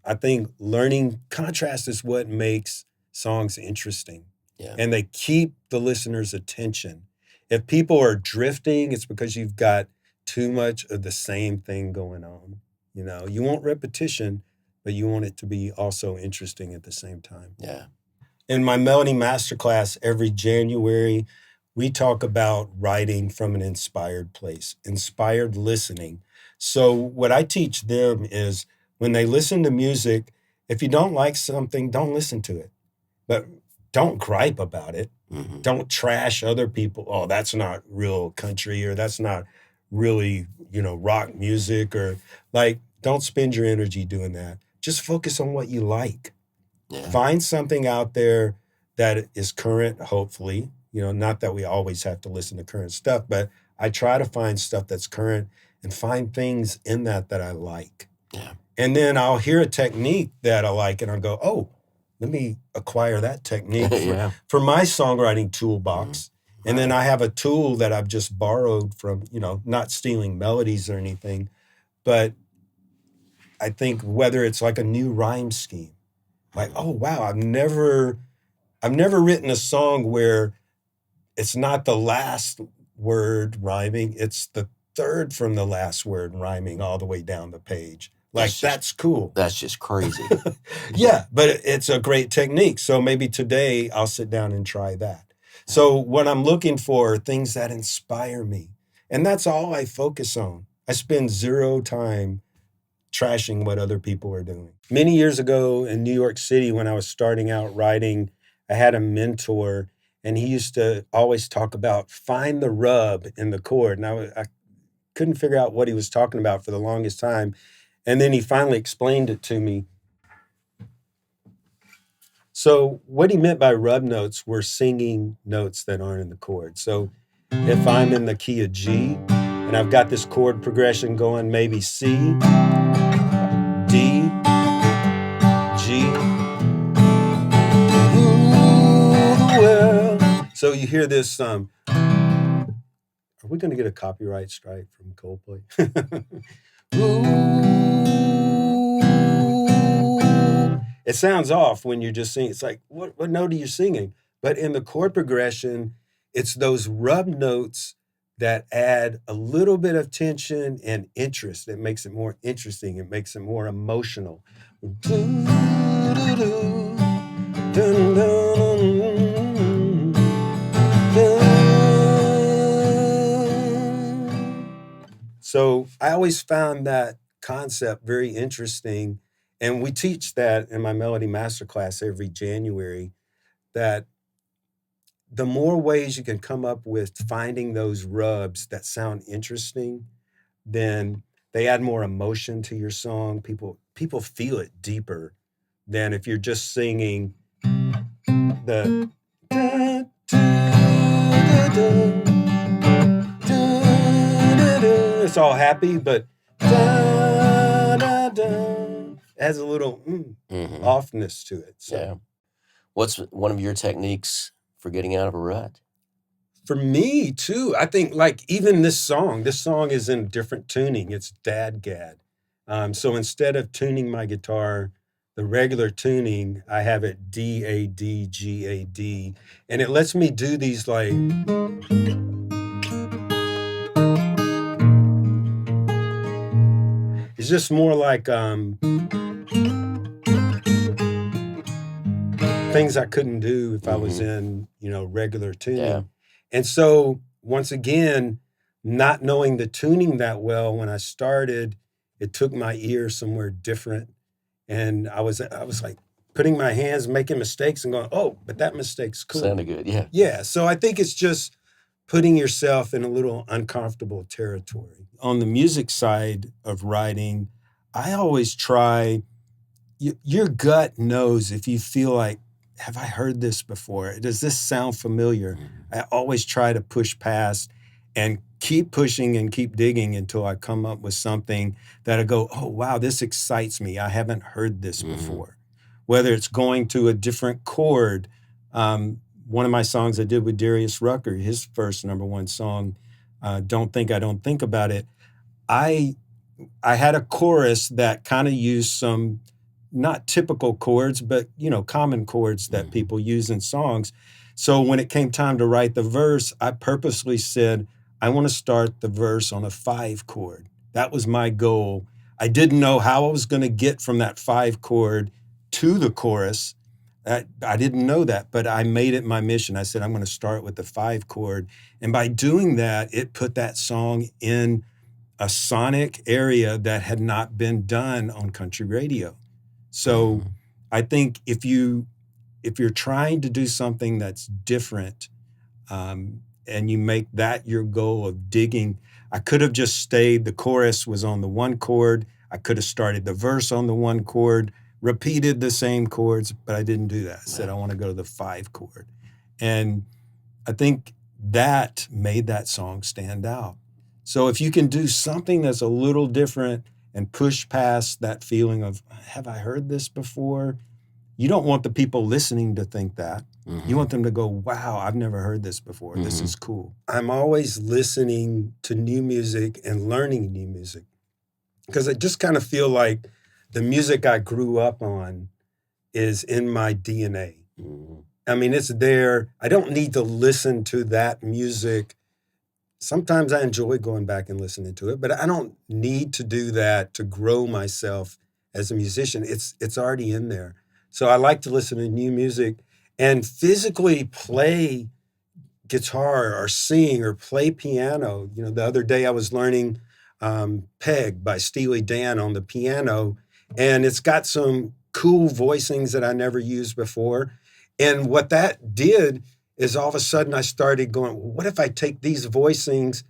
I think learning contrast is what makes songs interesting. Yeah. And they keep the listener's attention. If people are drifting, it's because you've got too much of the same thing going on. You want repetition, but you want it to be also interesting at the same time. Yeah. In my Melody Masterclass every January, we talk about writing from an inspired place, inspired listening. So what I teach them is when they listen to music, if you don't like something, don't listen to it. But don't gripe about it. Mm-hmm. Don't trash other people. Oh, that's not real country, or that's not really, rock music, or don't spend your energy doing that. Just focus on what you like. Yeah. Find something out there that is current, hopefully. Not that we always have to listen to current stuff, but I try to find stuff that's current and find things in that I like. Yeah. And then I'll hear a technique that I like, and I'll go, oh, let me acquire that technique for my songwriting toolbox. And then I have a tool that I've just borrowed from, you know, not stealing melodies or anything, but I think whether it's like a new rhyme scheme, like, oh wow, I've never written a song where it's not the last word rhyming, it's the third from the last word rhyming all the way down the page. Like, that's cool. That's just crazy. Yeah, but it's a great technique. So maybe today I'll sit down and try that. So what I'm looking for are things that inspire me. And that's all I focus on. I spend zero time trashing what other people are doing. Many years ago in New York City, when I was starting out writing, I had a mentor, and he used to always talk about find the rub in the chord. And I couldn't figure out what he was talking about for the longest time. And then he finally explained it to me. So what he meant by rub notes were singing notes that aren't in the chord. So if I'm in the key of G and I've got this chord progression going, maybe C, D, G, rule the world. So you hear this, are we going to get a copyright strike from Coldplay? It sounds off when you're just singing. It's like, what note are you singing? But in the chord progression, it's those rub notes that add a little bit of tension and interest. It makes it more interesting. It makes it more emotional. So I always found that concept very interesting. And we teach that in my Melody Masterclass every January, that the more ways you can come up with finding those rubs that sound interesting, then they add more emotion to your song. People feel it deeper than if you're just singing the da, da, da, da, it's all happy, but da, da, da, has a little offness to it. So. Yeah. What's one of your techniques for getting out of a rut? For me, too, I think like even this song is in different tuning. It's Dadgad. So instead of tuning my guitar, the regular tuning, I have it D-A-D, G-A-D. And it lets me do these like... It's just more like things I couldn't do if I was in, regular tuning. Yeah. And so once again, not knowing the tuning that well when I started, it took my ear somewhere different. And I was like putting my hands, making mistakes and going, oh, but that mistake's cool. Sounded good, yeah. Yeah, so I think it's just putting yourself in a little uncomfortable territory. On the music side of writing, I always try, your gut knows if you feel like, have I heard this before? Does this sound familiar? I always try to push past and keep pushing and keep digging until I come up with something that I go, oh, wow, this excites me. I haven't heard this before. Whether it's going to a different chord. One of my songs I did with Darius Rucker, his first #1 song, Don't Think I Don't Think About It, I had a chorus that kind of used some not typical chords, but, common chords that people use in songs. So when it came time to write the verse, I purposely said, I want to start the verse on a 5 chord. That was my goal. I didn't know how I was going to get from that 5 chord to the chorus. I didn't know that, but I made it my mission. I said, I'm going to start with the 5 chord. And by doing that, it put that song in a sonic area that had not been done on country radio. So I think if you're trying to do something that's different, and you make that your goal of digging, I could have just stayed, the chorus was on the 1 chord. I could have started the verse on the 1 chord, repeated the same chords, but I didn't do that. I said, I want to go to the 5 chord. And I think that made that song stand out. So if you can do something that's a little different and push past that feeling of, have I heard this before? you don't want the people listening to think that. Mm-hmm. You want them to go, wow, I've never heard this before. Mm-hmm. This is cool. I'm always listening to new music and learning new music because I just kind of feel like the music I grew up on is in my DNA. Mm-hmm. I mean, it's there. I don't need to listen to that music. Sometimes I enjoy going back and listening to it, but I don't need to do that to grow myself as a musician. It's already in there. So I like to listen to new music and physically play guitar or sing or play piano. You know, the other day I was learning Peg by Steely Dan on the piano, and it's got some cool voicings that I never used before. And what that did is all of a sudden I started going, well, what if I take these voicings,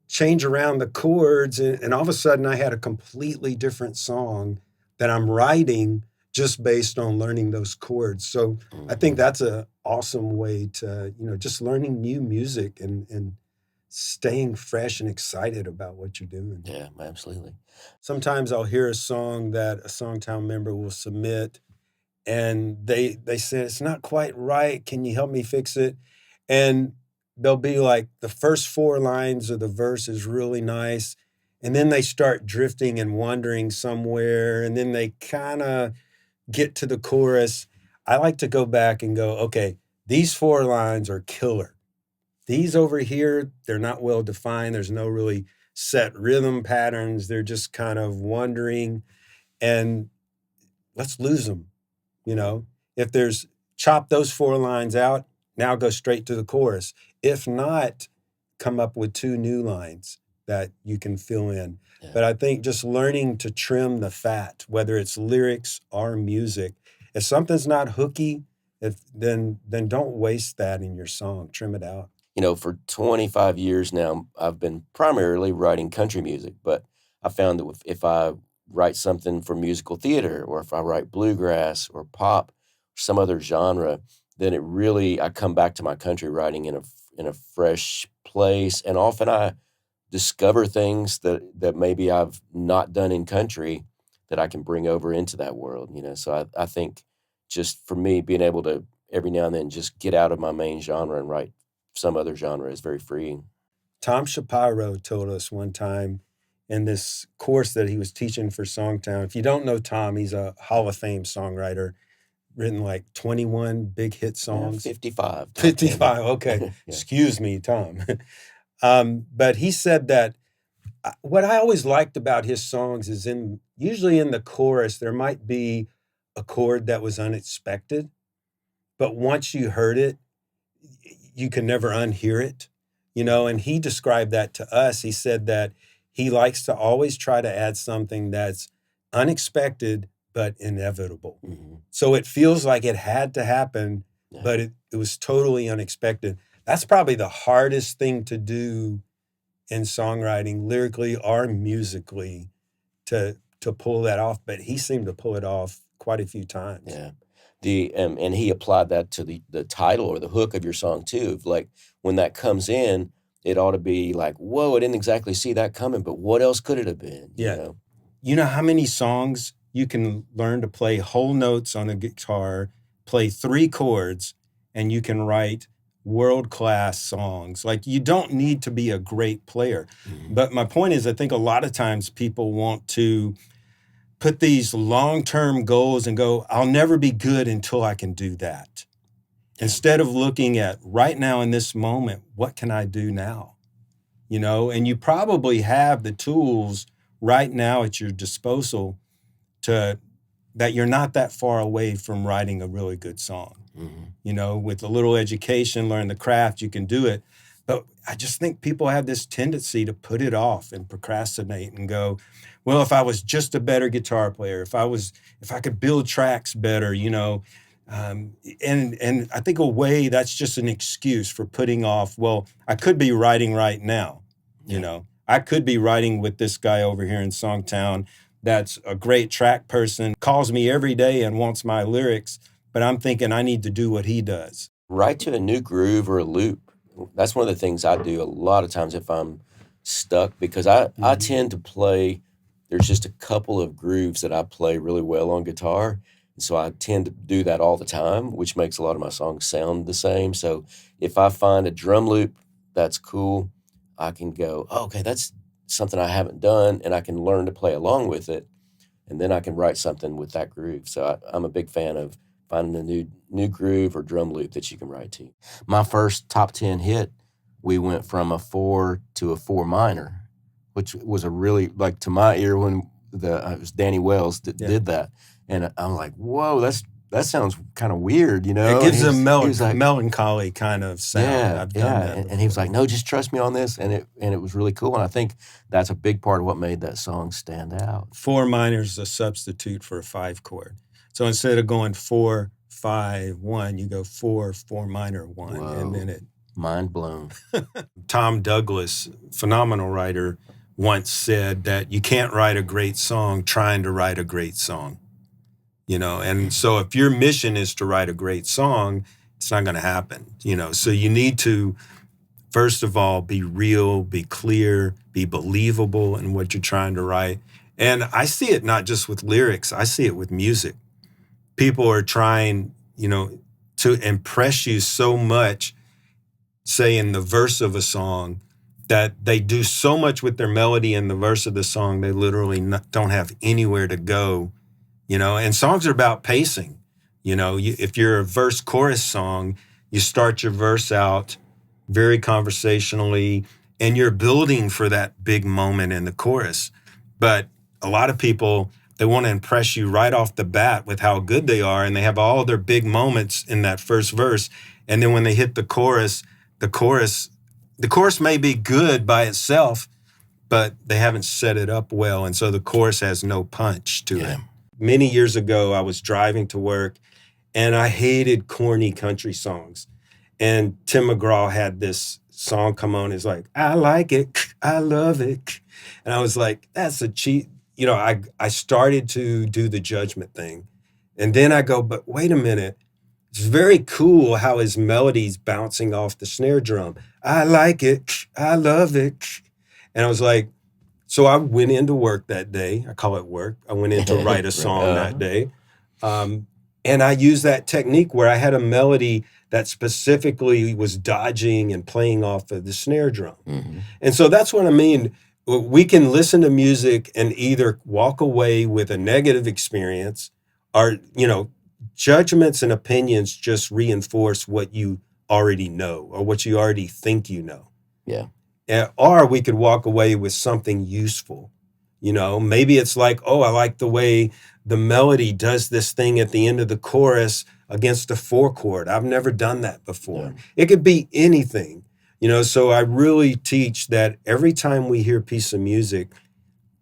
change around the chords, and all of a sudden I had a completely different song that I'm writing just based on learning those chords. So I think that's an awesome way to, just learning new music and staying fresh and excited about what you're doing. Yeah, absolutely. Sometimes I'll hear a song that a SongTown member will submit, and they say, it's not quite right. Can you help me fix it? And they'll be like, the first 4 lines of the verse is really nice. And then they start drifting and wandering somewhere. And then they kind of get to the chorus. I like to go back and go, okay, these 4 lines are killer. These over here, they're not well defined. There's no really set rhythm patterns. They're just kind of wandering. And let's lose them. If there's chop those 4 lines out, now go straight to the chorus. If not, come up with 2 new lines that you can fill in. Yeah. But I think just learning to trim the fat, whether it's lyrics or music, if something's not hooky, then don't waste that in your song. Trim it out. For 25 years now, I've been primarily writing country music, but I found that if I write something for musical theater, or if I write bluegrass or pop, or some other genre, then I come back to my country writing in a fresh place. And often I discover things that maybe I've not done in country that I can bring over into that world. So I think just for me, being able to every now and then just get out of my main genre and write some other genre is very freeing. Tom Shapiro told us one time in this course that he was teaching for SongTown. If you don't know Tom, he's a Hall of Fame songwriter, written like 21 big hit songs. 55. 55, okay. Yeah. Excuse me, Tom. But he said that what I always liked about his songs is usually in the chorus, there might be a chord that was unexpected, but once you heard it, you can never unhear it, and he described that to us. He said that he likes to always try to add something that's unexpected but inevitable. Mm-hmm. So it feels like it had to happen, but it was totally unexpected. That's probably the hardest thing to do in songwriting, lyrically or musically, to pull that off. But he seemed to pull it off quite a few times. Yeah. And he applied that to the title or the hook of your song too. Like when that comes in, it ought to be like, whoa, I didn't exactly see that coming, but what else could it have been? Yeah. You know how many songs you can learn to play whole notes on a guitar, play 3 chords, and you can write world-class songs. Like, you don't need to be a great player. Mm-hmm. But my point is, I think a lot of times people want to put these long-term goals and go, I'll never be good until I can do that. Instead of looking at right now in this moment, what can I do now? And you probably have the tools right now at your disposal that you're not that far away from writing a really good song. Mm-hmm. With a little education, learn the craft, you can do it. But I just think people have this tendency to put it off and procrastinate and go, well, if I was just a better guitar player, if I could build tracks better, and I think a way that's just an excuse for putting off, well, I could be writing right now. I could be writing with this guy over here in SongTown that's a great track person, calls me every day and wants my lyrics, but I'm thinking I need to do what he does. Write to a new groove or a loop. That's one of the things I do a lot of times if I'm stuck, because I tend to play, there's just a couple of grooves that I play really well on guitar, So I tend to do that all the time, which makes a lot of my songs sound the same. So if I find a drum loop that's cool, I can go, oh, okay, that's something I haven't done, and I can learn to play along with it, and then I can write something with that groove. So I'm a big fan of finding a new groove or drum loop that you can write to. My first top 10 hit, we went from a 4 to a 4 minor, which was a really, like, to my ear, when it was Danny Wells that did that. And I'm like, whoa, that sounds kind of weird, you know? It gives a like, melancholy kind of sound. Yeah, I've done that. And he was like, no, just trust me on this. And it was really cool. And I think that's a big part of what made that song stand out. 4 minor is a substitute for a 5 chord. So instead of going 4, 5, 1, you go 4, 4 minor, 1. Whoa. And then it... Mind blown. Tom Douglas, phenomenal writer, once said that you can't write a great song trying to write a great song. You know, and so if your mission is to write a great song, it's not going to happen, you know. So you need to, first of all, be real, be clear, be believable in what you're trying to write. And I see it not just with lyrics, I see it with music. People are trying, you know, to impress you so much, say in the verse of a song, that they do so much with their melody in the verse of the song, they literally don't have anywhere to go. You know, and songs are about pacing. You know, if you're a verse chorus song, you start your verse out very conversationally, and you're building for that big moment in the chorus. But a lot of people, they want to impress you right off the bat with how good they are, and they have all their big moments in that first verse. And then when they hit the chorus may be good by itself, but they haven't set it up well, and so the chorus has no punch to it. Many years ago, I was driving to work, and I hated corny country songs. And Tim McGraw had this song come on. It's like, I like it, I love it. And I was like, that's a cheat. You know, I started to do the judgment thing. And then I go, but wait a minute. It's very cool how his melody's bouncing off the snare drum. I like it, I love it. And I was like, so I went into work that day. I call it work. I went in to write a song that day. And I used that technique where I had a melody that specifically was dodging and playing off of the snare drum. Mm-hmm. And so that's what I mean. We can listen to music and either walk away with a negative experience, or, you know, judgments and opinions just reinforce what you already know or what you already think you know. Yeah. Or we could walk away with something useful. You know, maybe it's like, oh, I like the way the melody does this thing at the end of the chorus against a 4 chord. I've never done that before. Yeah. It could be anything, you know, so I really teach that every time we hear a piece of music,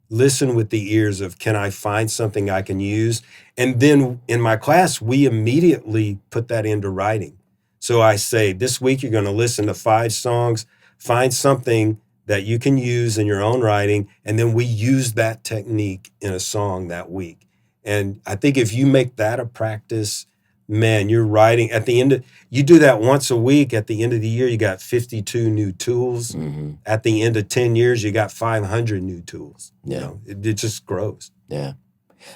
listen with the ears of, can I find something I can use? And then in my class, we immediately put that into writing. So I say, this week you're going to listen to 5 songs, find something that you can use in your own writing, and then we use that technique in a song that week. And I think if you make that a practice, man, you're writing at the end of, you do that once a week, at the end of the year, you got 52 new tools. Mm-hmm. At the end of 10 years, you got 500 new tools. Yeah. You know, it just grows. Yeah.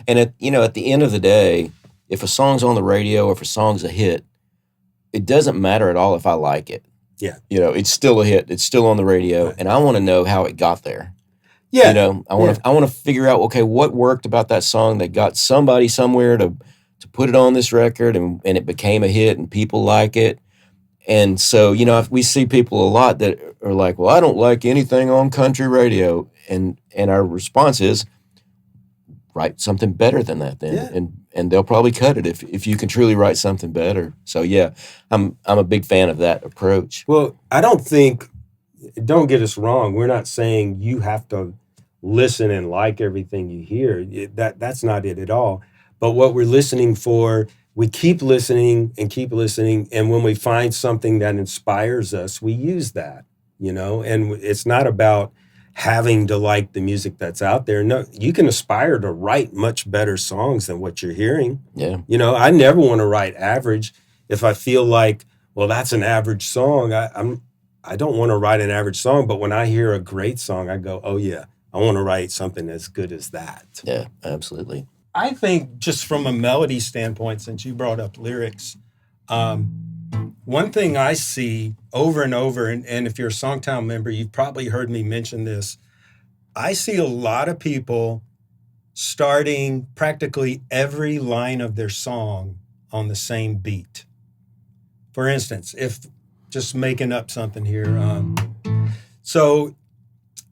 And at the end of the day, if a song's on the radio or if a song's a hit, it doesn't matter at all if I like it. Yeah. You know, it's still a hit. It's still on the radio. Right. And I want to know how it got there. Yeah. You know, I want to figure out, okay, what worked about that song that got somebody somewhere to put it on this record and it became a hit and people like it. And so, you know, we see people a lot that are like, well, I don't like anything on country radio. And our response is, write something better than that then. Yeah. And they'll probably cut it if you can truly write something better. So yeah, I'm a big fan of that approach. Well, I don't get us wrong. We're not saying you have to listen and like everything you hear. That's not it at all. But what we're listening for, we keep listening. And when we find something that inspires us, we use that, you know, and it's not about having to like the music that's out there. No, you can aspire to write much better songs than what you're hearing. Yeah. You know, I never want to write average. If I feel like, well, that's an average song, I don't want to write an average song. But when I hear a great song, I go, oh yeah, I want to write something as good as that. Yeah, absolutely. I think just from a melody standpoint, since you brought up lyrics, one thing I see over and over, and if you're a SongTown member, you've probably heard me mention this. I see a lot of people starting practically every line of their song on the same beat. For instance, if just making up something here. So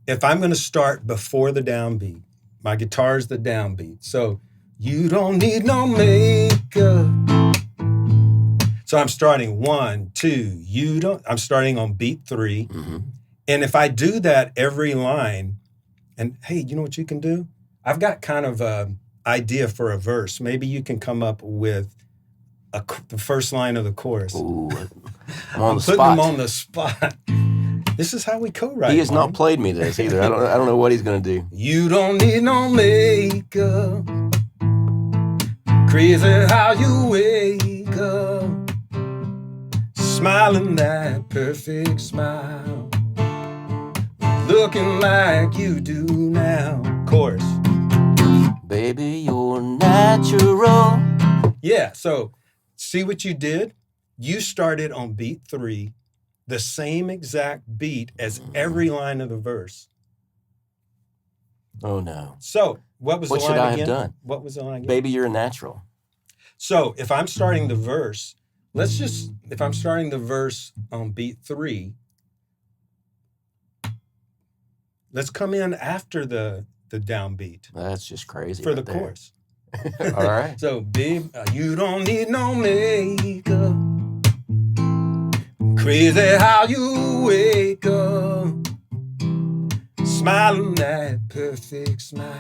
if I'm going to start before the downbeat, my guitar's the downbeat. So you don't need no makeup. So I'm starting 1, 2, I'm starting on beat 3. Mm-hmm. And if I do that every line, and hey, you know what you can do? I've got kind of an idea for a verse. Maybe you can come up with the first line of the chorus. Ooh, I'm putting them on the spot. This is how we co-write. He has not played me this either. I don't know what he's going to do. You don't need no makeup. Crazy how you wake up. Smiling that perfect smile. Looking like you do now. Chorus. Baby, you're natural. Yeah, so see what you did? You started on beat 3, the same exact beat as every line of the verse. Oh, no. So what was the line again? What should I have done? What was the line again? Baby, you're a natural. So if I'm starting the verse, if I'm starting the verse on beat 3, let's come in after the downbeat. That's just crazy. For the chorus. All right. So, babe, you don't need no makeup. Crazy how you wake up. Smiling that perfect smile.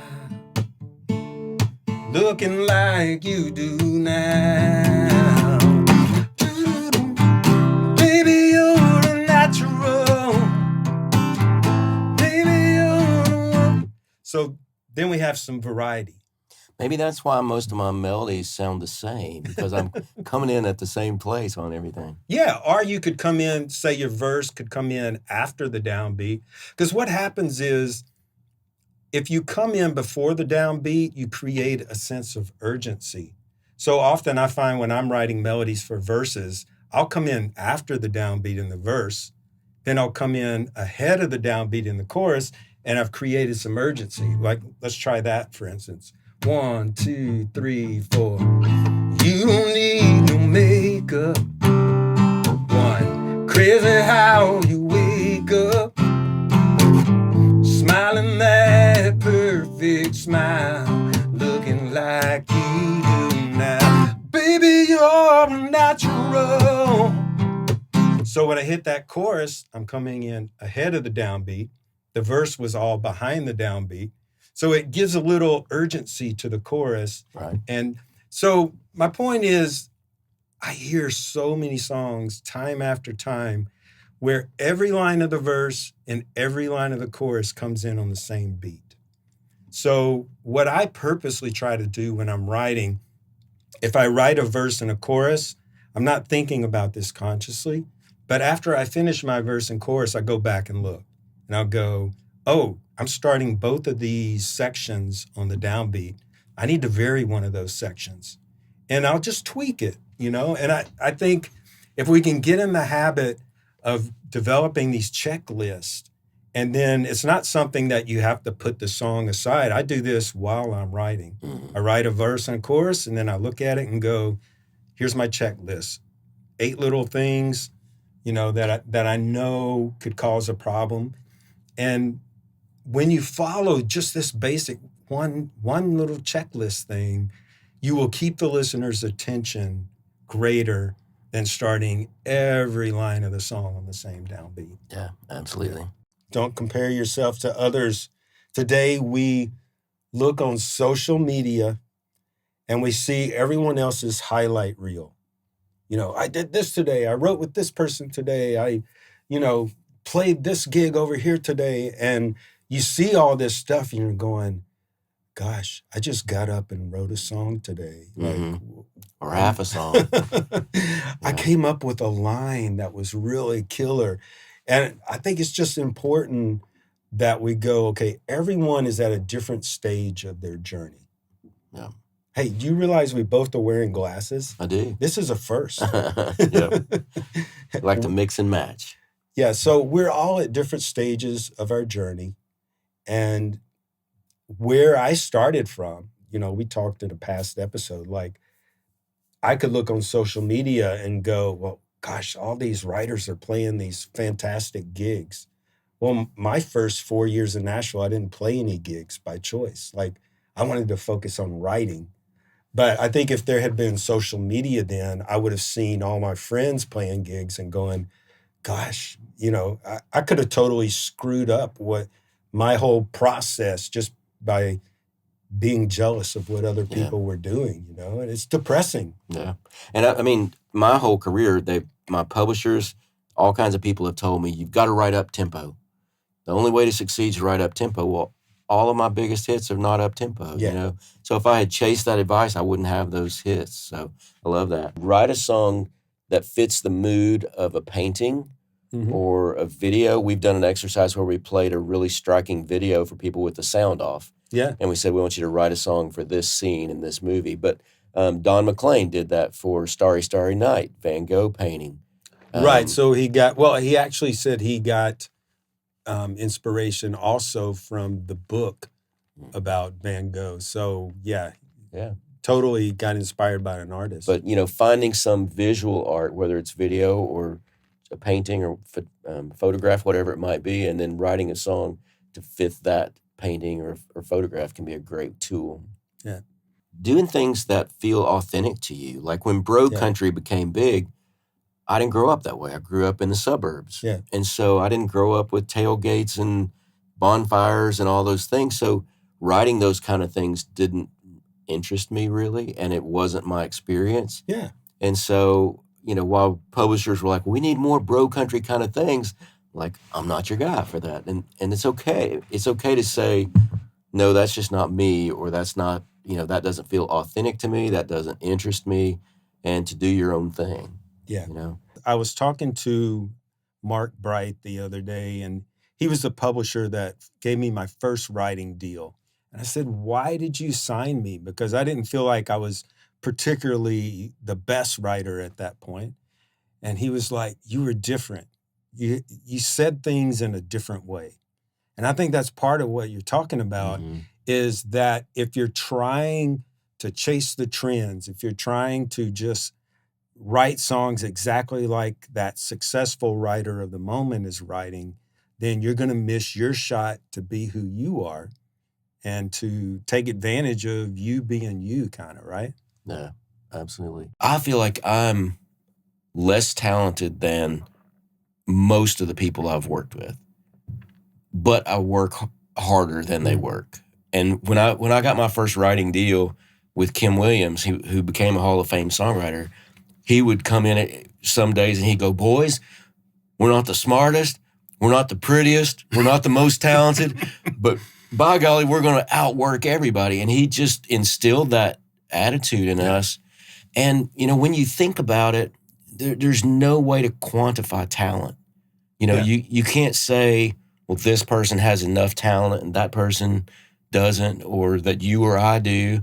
Looking like you do now. Baby, you're a natural. Baby, you're a... So then we have some variety. Maybe that's why most of my melodies sound the same, because I'm coming in at the same place on everything. Yeah, or you could come in, say your verse could come in after the downbeat. Because what happens is, if you come in before the downbeat, you create a sense of urgency. So often I find when I'm writing melodies for verses, I'll come in after the downbeat in the verse, then I'll come in ahead of the downbeat in the chorus, and I've created some urgency. Like, let's try that, for instance. 1, 2, 3, 4. You don't need no makeup. 1, crazy how you wake up. Smiling that perfect smile. Looking like you do now. Baby, you're natural. So when I hit that chorus, I'm coming in ahead of the downbeat. The verse was all behind the downbeat. So it gives a little urgency to the chorus. Right. And so my point is, I hear so many songs time after time where every line of the verse and every line of the chorus comes in on the same beat. So what I purposely try to do when I'm writing, if I write a verse and a chorus, I'm not thinking about this consciously, but after I finish my verse and chorus, I go back and look. And I'll go, oh, I'm starting both of these sections on the downbeat. I need to vary one of those sections. And I'll just tweak it, you know? And I think if we can get in the habit of developing these checklists, and then it's not something that you have to put the song aside. I do this while I'm writing. I write a verse and a chorus, and then I look at it and go, here's my checklist. 8 little things, you know, that I know could cause a problem. And when you follow just this basic one little checklist thing, you will keep the listener's attention greater than starting every line of the song on the same downbeat. Yeah, absolutely. Don't compare yourself to others. Today, we look on social media and we see everyone else's highlight reel. You know, I did this today. I wrote with this person today. I, played this gig over here today. And you see all this stuff and you're going, gosh, I just got up and wrote a song today. Or half a song. I came up with a line that was really killer. And I think it's just important that we go, okay, everyone is at a different stage of their journey. Yeah. Hey, do you realize we both are wearing glasses? I do. This is a first. Yep. I like to mix and match. Yeah, so we're all at different stages of our journey. And where I started from, we talked in a past episode, like I could look on social media and go, well, gosh, all these writers are playing these fantastic gigs. Well, my first 4 years in Nashville, I didn't play any gigs by choice. Like I wanted to focus on writing. But I think if there had been social media then, I would have seen all my friends playing gigs and going, gosh, I could have totally screwed up what my whole process just by being jealous of what other people were doing, and it's depressing. Yeah. And I mean, my whole career, my publishers, all kinds of people have told me, you've got to write up tempo. The only way to succeed is write up tempo. Well, all of my biggest hits are not up tempo, So if I had chased that advice, I wouldn't have those hits. So I love that. Write a song that fits the mood of a painting or a video. We've done an exercise where we played a really striking video for people with the sound off. Yeah. And we said, we want you to write a song for this scene in this movie. But Don McLean did that for Starry, Starry Night, Van Gogh painting. Right. So he actually said he got inspiration also from the book about Van Gogh. So, yeah. Totally got inspired by an artist. But, finding some visual art, whether it's video or a painting or photograph, whatever it might be, and then writing a song to fit that painting or photograph can be a great tool. Yeah. Doing things that feel authentic to you. Like when bro country became big, I didn't grow up that way. I grew up in the suburbs. Yeah. And so I didn't grow up with tailgates and bonfires and all those things. So writing those kind of things didn't interest me really, and it wasn't my experience. Yeah. And so, while publishers were like, we need more bro country kind of things, like, I'm not your guy for that. And it's okay. It's okay to say, no, that's just not me, or that's not, that doesn't feel authentic to me, that doesn't interest me, and to do your own thing. Yeah. I was talking to Mark Bright the other day, and he was the publisher that gave me my first writing deal. And I said, why did you sign me? Because I didn't feel like I was particularly the best writer at that point. And he was like, you were different. You said things in a different way. And I think that's part of what you're talking about is that if you're trying to chase the trends, if you're trying to just write songs exactly like that successful writer of the moment is writing, then you're going to miss your shot to be who you are and to take advantage of you being you, kind of, right? Yeah, absolutely. I feel like I'm less talented than most of the people I've worked with, but I work harder than they work. And when I got my first writing deal with Kim Williams, who became a Hall of Fame songwriter, he would come in some days and he'd go, boys, we're not the smartest, we're not the prettiest, we're not the most talented, but by golly, we're going to outwork everybody. And he just instilled that attitude in us. And, when you think about it, there's no way to quantify talent. You can't say, well, this person has enough talent and that person doesn't, or that you or I do.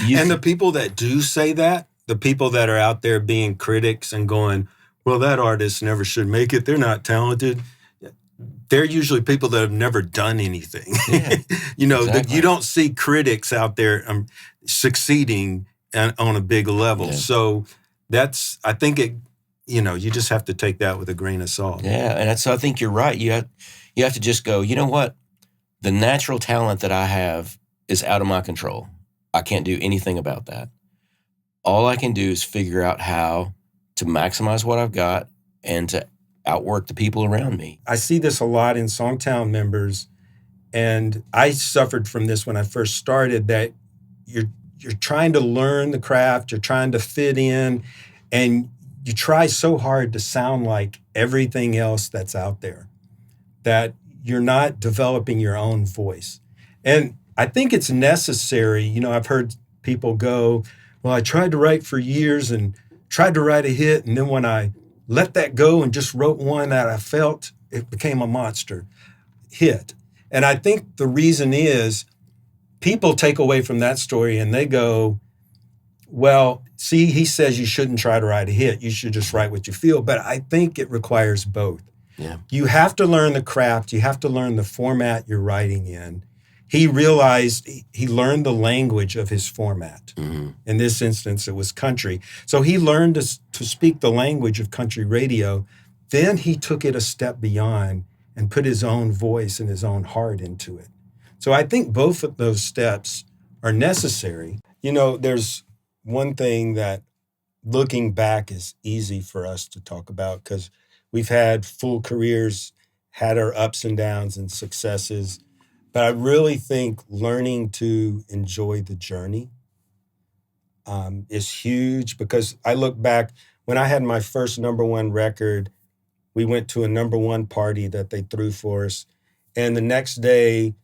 And the people that do say that, the people that are out there being critics and going, well, that artist never should make it, they're not talented. They're usually people that have never done anything. Yeah, exactly. You don't see critics out there succeeding on a big level. Yeah. So I think you just have to take that with a grain of salt. Yeah, and so I think you're right. You have to just go, you know what? The natural talent that I have is out of my control. I can't do anything about that. All I can do is figure out how to maximize what I've got and to outwork the people around me. I see this a lot in SongTown members, and I suffered from this when I first started, that you're trying to learn the craft, you're trying to fit in, and you try so hard to sound like everything else that's out there that you're not developing your own voice. And I think it's necessary. I've heard people go, well, I tried to write for years and tried to write a hit, and then when I let that go and just wrote one that I felt, it became a monster hit. And I think the reason is people take away from that story and they go, Well, see, he says you shouldn't try to write a hit. You should just write what you feel. But I think it requires both. Yeah. You have to learn the craft. You have to learn the format you're writing in. He realized he learned the language of his format. Mm-hmm. In this instance, it was country. So he learned to speak the language of country radio. Then he took it a step beyond and put his own voice and his own heart into it. So I think both of those steps are necessary. You know, there's one thing that looking back is easy for us to talk about because we've had full careers, had our ups and downs and successes. But I really think learning to enjoy the journey is huge because I look back when I had my first number one record, we went to a number one party that they threw for us. And the next day,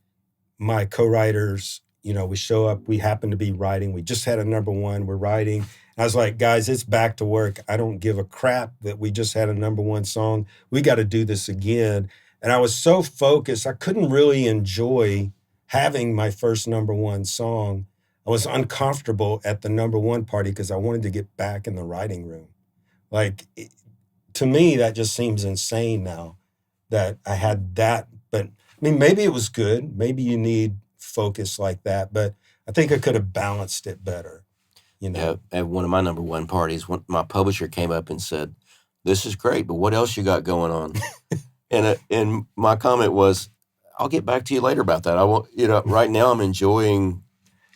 my co-writers, you know, we show up, we happen to be writing. We just had a number one, we're writing. I was like, guys, it's back to work. I don't give a crap that we just had a number one song. We got to do this again. And I was so focused, I couldn't really enjoy having my first number one song. I was uncomfortable at the number one party because I wanted to get back in the writing room. Like, to me, that just seems insane now that I had that. But, I mean, maybe it was good. Maybe you need focus like that. But I think I could have balanced it better, you know? Yeah, at one of my number one parties, my publisher came up and said, "This is great, but what else you got going on?" And my comment was, "I'll get back to you later about that. I won't, right now I'm enjoying."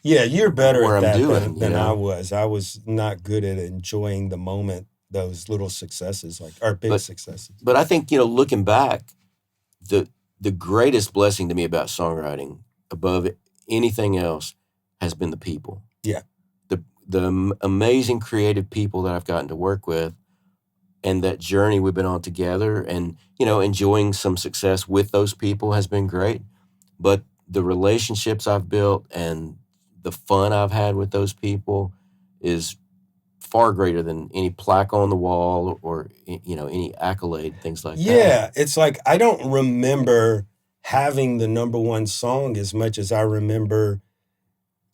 Yeah, you're better Where at I'm that doing, than you know? I was. I was not good at enjoying the moment, those little successes, like our big successes. But I think, looking back, the greatest blessing to me about songwriting above anything else has been the people. Yeah. The amazing creative people that I've gotten to work with and that journey we've been on together and, enjoying some success with those people has been great. But the relationships I've built and the fun I've had with those people is far greater than any plaque on the wall or any accolade, things like that. Yeah, it's like I don't remember having the number one song as much as I remember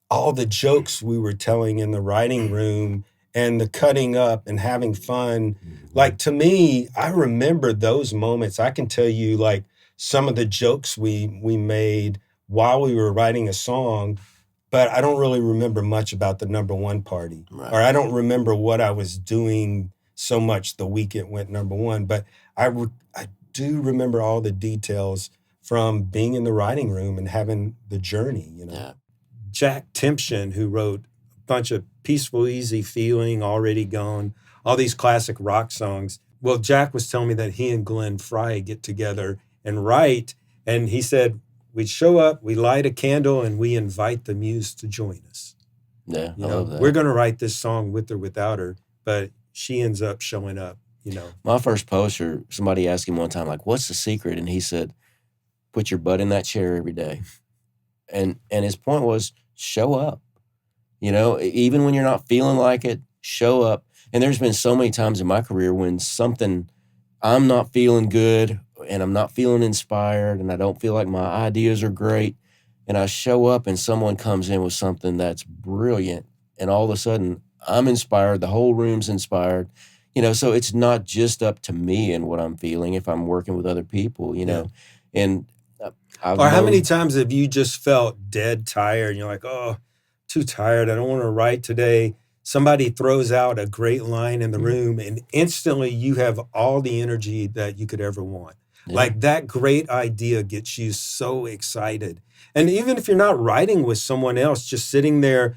all the jokes we were telling in the writing room and the cutting up and having fun. Like, to me, I remember those moments. I can tell you, like, some of the jokes we made while we were writing a song, but I don't really remember much about the number one party. Right. Or I don't remember what I was doing so much the week it went number one. But I do remember all the details from being in the writing room and having the journey, Yeah. Jack Timpson, who wrote a bunch of Peaceful, Easy Feeling, Already Gone, all these classic rock songs. Well, Jack was telling me that he and Glenn Frey get together and write. And he said, we show up, we light a candle, and we invite the muse to join us. Yeah, I love that. We're going to write this song with or without her, but she ends up showing up, My first poster, somebody asked him one time, like, what's the secret? And he said, put your butt in that chair every day. And his point was, show up. Even when you're not feeling like it, show up. And there's been so many times in my career when I'm not feeling good and I'm not feeling inspired and I don't feel like my ideas are great. And I show up and someone comes in with something that's brilliant. And all of a sudden I'm inspired. The whole room's inspired. So it's not just up to me and what I'm feeling if I'm working with other people, And how many times have you just felt dead tired and you're like, oh, too tired, I don't want to write today. Somebody throws out a great line in the room and instantly you have all the energy that you could ever want. Yeah. Like that great idea gets you so excited. And even if you're not writing with someone else, just sitting there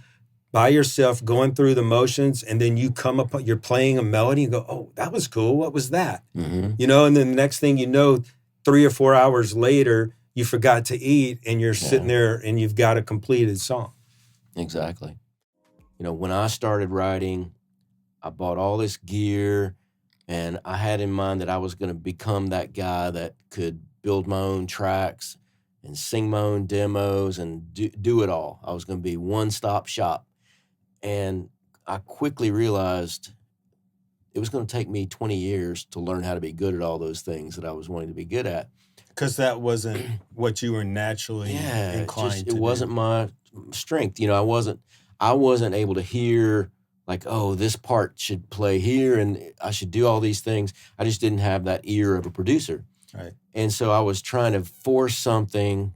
by yourself, going through the motions, and then you come up, you're playing a melody and go, oh, that was cool. What was that? Mm-hmm. And then the next thing you know, 3 or 4 hours later, you forgot to eat and you're sitting there and you've got a completed song. Exactly. When I started writing, I bought all this gear and I had in mind that I was going to become that guy that could build my own tracks and sing my own demos and do it all. I was going to be one-stop shop. And I quickly realized it was going to take me 20 years to learn how to be good at all those things that I was wanting to be good at. Because that wasn't what you were naturally inclined to do. It wasn't my strength. I wasn't able to hear like, oh, this part should play here and I should do all these things. I just didn't have that ear of a producer. Right. And so I was trying to force something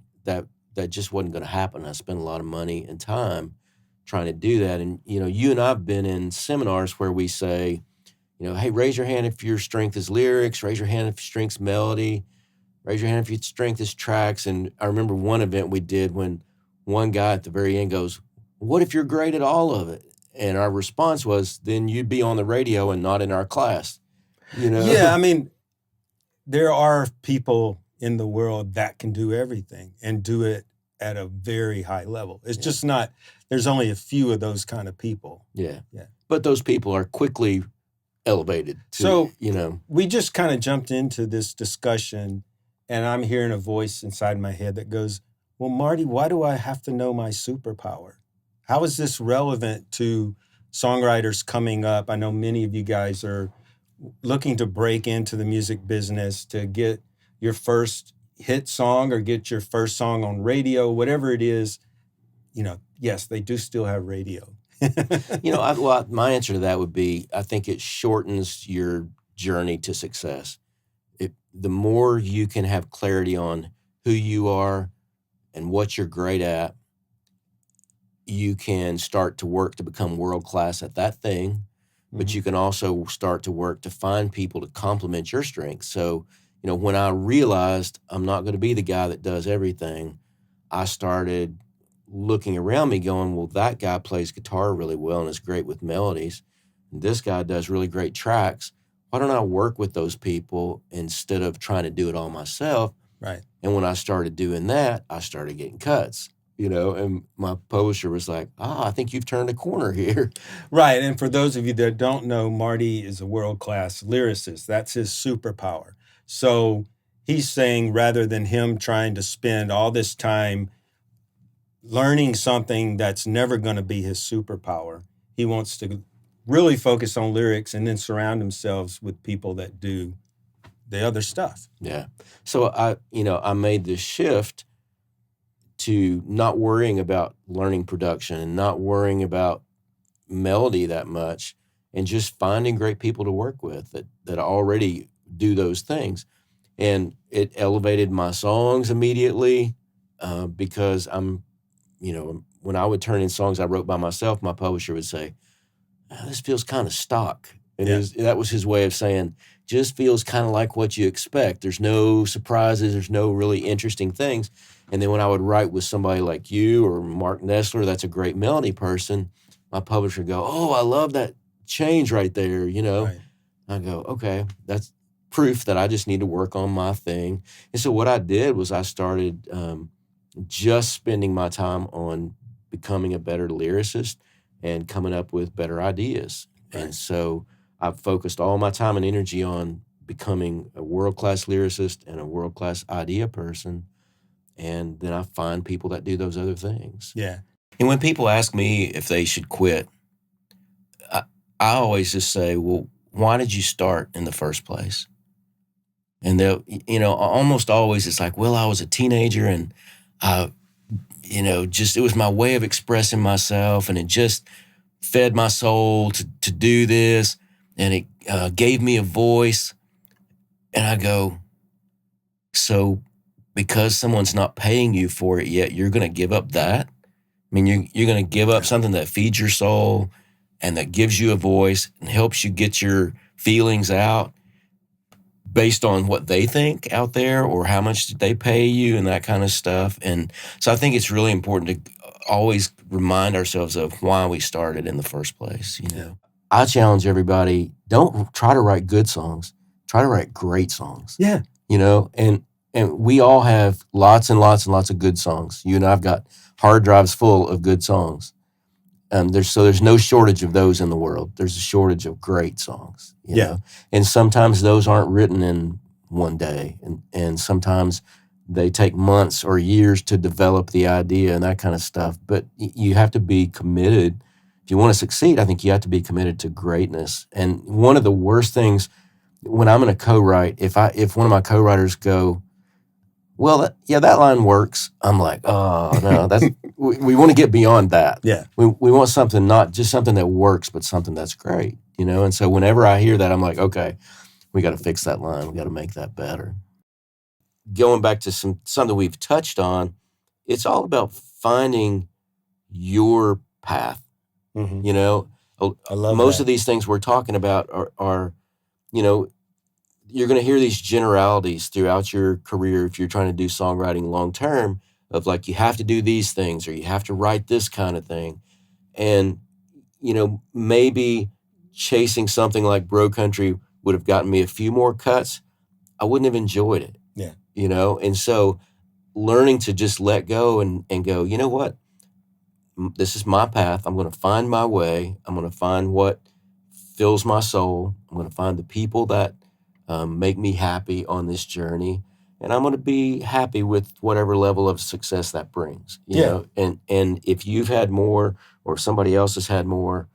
that just wasn't going to happen. I spent a lot of money and time trying to do that. And, you and I have been in seminars where we say, hey, raise your hand if your strength is lyrics, raise your hand if your strength's melody, raise your hand if your strength is tracks. And I remember one event we did when one guy at the very end goes, what if you're great at all of it? And our response was, then you'd be on the radio and not in our class. Yeah, I mean, there are people in the world that can do everything and do it at a very high level. It's just not, there's only a few of those kind of people. Yeah. But those people are quickly elevated. We just kind of jumped into this discussion and I'm hearing a voice inside my head that goes, well, Marty, why do I have to know my superpower? How is this relevant to songwriters coming up? I know many of you guys are looking to break into the music business, to get your first hit song or get your first song on radio, whatever it is. Yes, they do still have radio. My answer to that would be, I think it shortens your journey to success. The more you can have clarity on who you are and what you're great at, you can start to work to become world-class at that thing, but you can also start to work to find people to complement your strengths. So, when I realized I'm not going to be the guy that does everything, I started looking around me going, well, that guy plays guitar really well and is great with melodies. And this guy does really great tracks. Why don't I work with those people instead of trying to do it all myself? Right. And when I started doing that, I started getting cuts. And my publisher was like, I think you've turned a corner here. Right. And for those of you that don't know, Marty is a world-class lyricist. That's his superpower. So he's saying rather than him trying to spend all this time learning something that's never going to be his superpower, he wants to really focus on lyrics and then surround himself with people that do the other stuff. Yeah. So I made this shift to not worrying about learning production and not worrying about melody that much and just finding great people to work with that already do those things. And it elevated my songs immediately because when I would turn in songs I wrote by myself, my publisher would say, this feels kind of stock. And that was his way of saying, just feels kind of like what you expect. There's no surprises. There's no really interesting things. And then when I would write with somebody like you or Mark Nessler, that's a great melody person, my publisher would go, oh, I love that change right there, Right. I go, okay, that's proof that I just need to work on my thing. And so what I did was I started just spending my time on becoming a better lyricist and coming up with better ideas. Right. And so I've focused all my time and energy on becoming a world-class lyricist and a world-class idea person. And then I find people that do those other things. Yeah. And when people ask me if they should quit, I always just say, well, why did you start in the first place? And they'll, almost always it's like, well, I was a teenager and it was my way of expressing myself and it just fed my soul to do this and it gave me a voice. And I go, so because someone's not paying you for it yet, you're going to give up that? I mean, you're going to give up something that feeds your soul and that gives you a voice and helps you get your feelings out based on what they think out there or how much did they pay you and that kind of stuff. And so I think it's really important to always remind ourselves of why we started in the first place. I challenge everybody, don't try to write good songs. Try to write great songs. Yeah. And we all have lots and lots and lots of good songs. You and I've got hard drives full of good songs. There's no shortage of those in the world. There's a shortage of great songs. You know? And sometimes those aren't written in one day. And sometimes they take months or years to develop the idea and that kind of stuff. But you have to be committed. If you want to succeed, I think you have to be committed to greatness. And one of the worst things when I'm in a co-write, if one of my co-writers go, well, that line works. I'm like, oh, no, we want to get beyond that. Yeah. We want something, not just something that works, but something that's great, you know? And so whenever I hear that, I'm like, okay, we got to fix that line. We got to make that better. Going back to something we've touched on, it's all about finding your path. Mm-hmm. You know, I love most that. of these things we're talking about are, you know, you're going to hear these generalities throughout your career if you're trying to do songwriting long term of like, you have to do these things or you have to write this kind of thing. And, you know, maybe chasing something like Bro Country would have gotten me a few more cuts. I wouldn't have enjoyed it. Yeah. You know, and so learning to just let go and go, you know what? This is my path. I'm going to find my way. I'm going to find what fills my soul. I'm going to find the people that make me happy on this journey. And I'm going to be happy with whatever level of success that brings. You know? And if you've had more or somebody else has had more,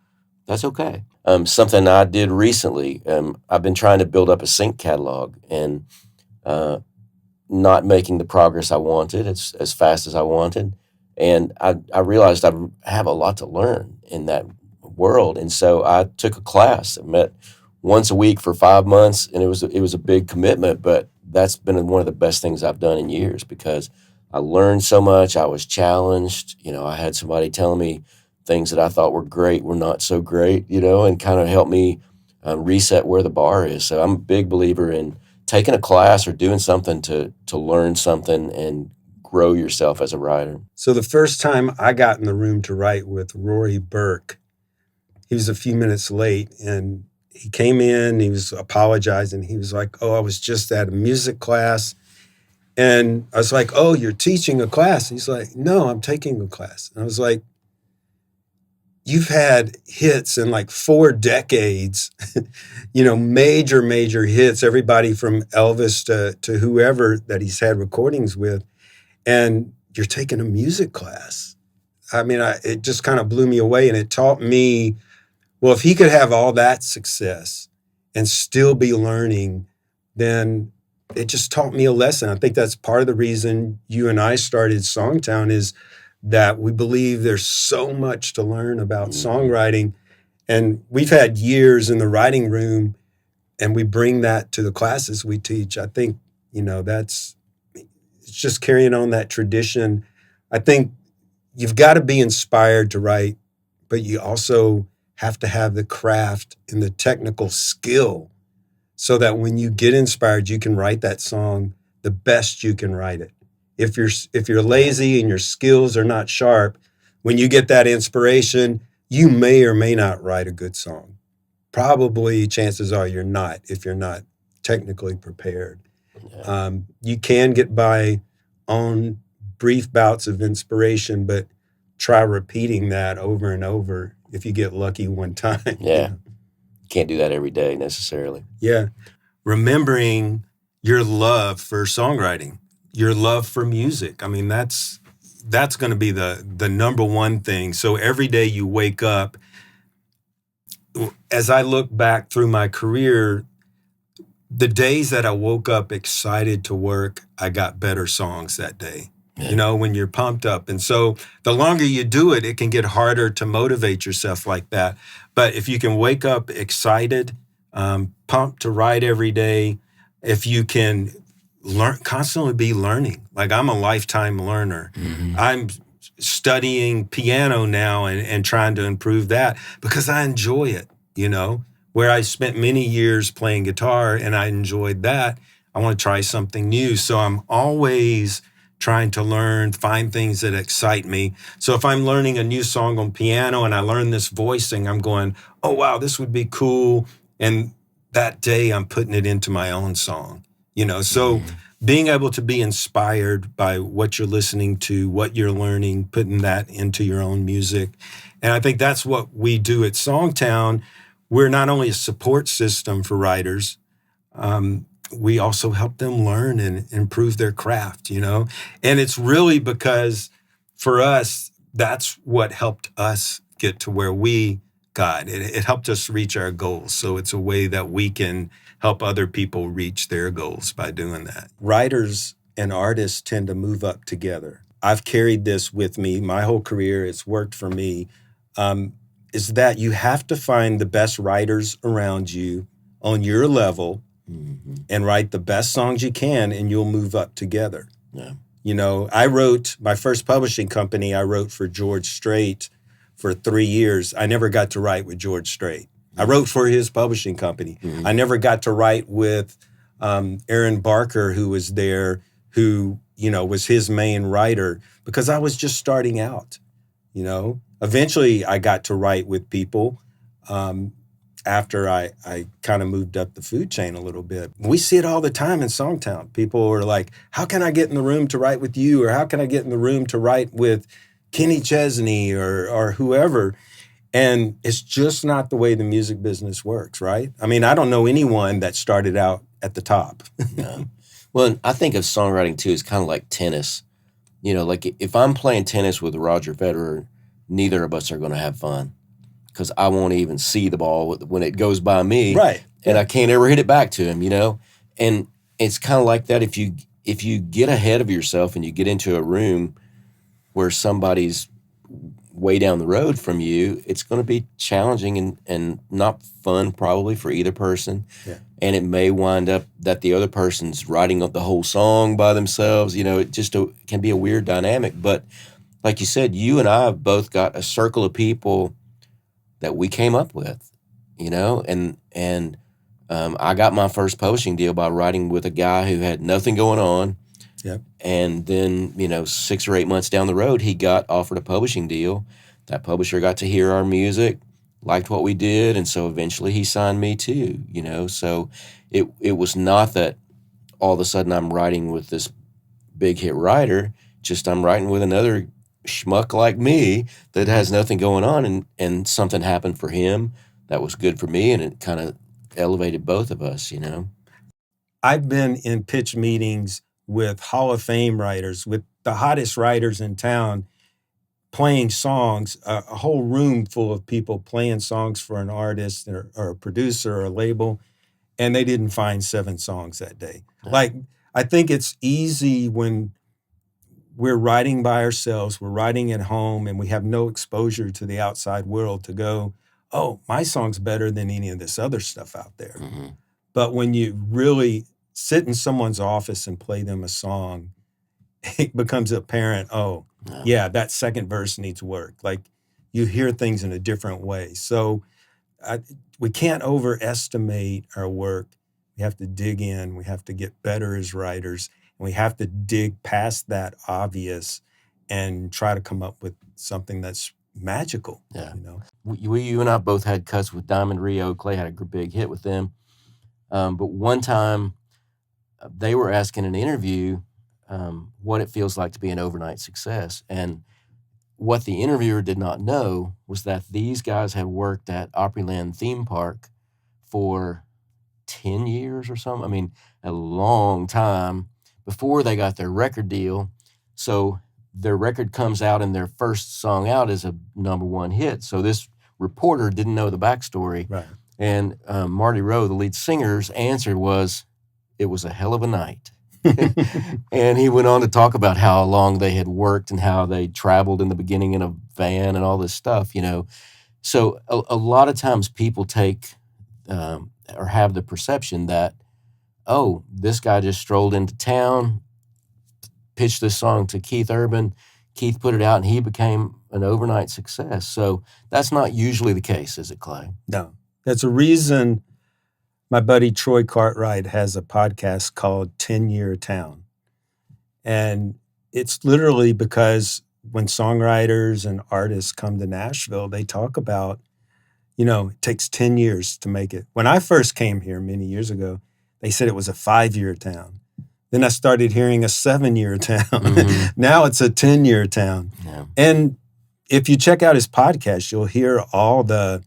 that's okay. Something I did recently, I've been trying to build up a sync catalog and not making the progress I wanted as fast as I wanted. And I realized I have a lot to learn in that world. And so I took a class. I met once a week for 5 months, and it was a big commitment, but that's been one of the best things I've done in years because I learned so much. I was challenged. You know, I had somebody telling me things that I thought were great were not so great, you know, and kind of helped me reset where the bar is. So I'm a big believer in taking a class or doing something to learn something and grow yourself as a writer. So the first time I got in the room to write with Rory Burke, he was a few minutes late and he came in, he was apologizing. He was like, oh, I was just at a music class. And I was like, oh, you're teaching a class? He's like, no, I'm taking a class. And I was like, you've had hits in like 4 decades, you know, major hits, everybody from Elvis to whoever that he's had recordings with. And you're taking a music class. I mean, it just kind of blew me away. And it taught me, well, if he could have all that success and still be learning, then it just taught me a lesson. I think that's part of the reason you and I started SongTown is that we believe there's so much to learn about songwriting. And we've had years in the writing room, and we bring that to the classes we teach. I think, you know, it's just carrying on that tradition. I think you've got to be inspired to write, but you also have to have the craft and the technical skill so that when you get inspired, you can write that song the best you can write it. If you're lazy and your skills are not sharp, when you get that inspiration, you may or may not write a good song. Probably chances are you're not if you're not technically prepared. Yeah. You can get by on brief bouts of inspiration, but try repeating that over and over if you get lucky one time. Yeah. Can't do that every day necessarily. Yeah. Remembering your love for songwriting, your love for music. I mean, that's going to be the number one thing. So every day you wake up, as I look back through my career, the days that I woke up excited to work, I got better songs that day. You know, when you're pumped up. And so the longer you do it, it can get harder to motivate yourself like that. But if you can wake up excited, pumped to write every day, if you can constantly be learning. Like I'm a lifetime learner. Mm-hmm. I'm studying piano now and trying to improve that because I enjoy it, you know, where I spent many years playing guitar and I enjoyed that. I want to try something new. So I'm always trying to learn, find things that excite me. So if I'm learning a new song on piano and I learn this voicing, I'm going, oh, wow, this would be cool. And that day I'm putting it into my own song, you know? So being able to be inspired by what you're listening to, what you're learning, putting that into your own music. And I think that's what we do at SongTown. We're not only a support system for writers, we also help them learn and improve their craft, you know? And it's really because for us, that's what helped us get to where we got. It helped us reach our goals. So it's a way that we can help other people reach their goals by doing that. Writers and artists tend to move up together. I've carried this with me my whole career. It's worked for me. Is that you have to find the best writers around you on your level and write the best songs you can, and you'll move up together. Yeah. You know, I wrote my first publishing company. I wrote for George Strait for 3 years. I never got to write with George Strait. I wrote for his publishing company. I never got to write with Aaron Barker, who was there, who, you know, was his main writer, because I was just starting out, you know. Eventually, I got to write with people after I kind of moved up the food chain a little bit. We see it all the time in Songtown. People are like, how can I get in the room to write with you? Or how can I get in the room to write with Kenny Chesney or whoever? And it's just not the way the music business works, right? I mean, I don't know anyone that started out at the top. Yeah. Well, I think of songwriting, too, as kind of like tennis. You know, like if I'm playing tennis with Roger Federer, neither of us are going to have fun because I won't even see the ball when it goes by me. Right. And I can't ever hit it back to him, you know? And it's kind of like that if you get ahead of yourself and you get into a room where somebody's way down the road from you, it's going to be challenging and not fun probably for either person. Yeah. And it may wind up that the other person's writing up the whole song by themselves. You know, it just can be a weird dynamic. But like you said, you and I have both got a circle of people that we came up with, you know, and I got my first publishing deal by writing with a guy who had nothing going on. Yep. And then, you know, 6 or 8 months down the road, he got offered a publishing deal. That publisher got to hear our music, liked what we did, and so eventually he signed me too, you know. So it was not that all of a sudden I'm writing with this big hit writer, just I'm writing with another schmuck like me that has nothing going on, and something happened for him that was good for me, and it kind of elevated both of us, you know. I've been in pitch meetings with Hall of Fame writers, with the hottest writers in town, playing songs, a whole room full of people playing songs for an artist or a producer or a label, and they didn't find 7 songs that day. Yeah. Like, I think it's easy when we're writing by ourselves, we're writing at home, and we have no exposure to the outside world to go, oh, my song's better than any of this other stuff out there. Mm-hmm. But when you really sit in someone's office and play them a song, it becomes apparent, yeah, that second verse needs work. Like, you hear things in a different way. So we can't overestimate our work. We have to dig in. We have to get better as writers. And we have to dig past that obvious and try to come up with something that's magical. Yeah. You know? You and I both had cuts with Diamond Rio. Clay had a big hit with them. But one time they were asking in an interview what it feels like to be an overnight success. And what the interviewer did not know was that these guys had worked at Opryland theme park for 10 years or something. I mean, a long time before they got their record deal. So their record comes out and their first song out is a #1 hit. So this reporter didn't know the backstory. Right. And Marty Rowe, the lead singer's answer was, it was a hell of a night. And he went on to talk about how long they had worked and how they traveled in the beginning in a van and all this stuff, you know. So a lot of times people take or have the perception that, oh, this guy just strolled into town, pitched this song to Keith Urban, Keith put it out, and he became an overnight success. So that's not usually the case, is it, Clay? No. That's a reason my buddy Troy Cartwright has a podcast called 10-Year Town. And it's literally because when songwriters and artists come to Nashville, they talk about, you know, it takes 10 years to make it. When I first came here many years ago, they said it was a 5-year town. Then I started hearing a 7-year town. Mm-hmm. Now it's a 10-year town. Yeah. And if you check out his podcast, you'll hear all the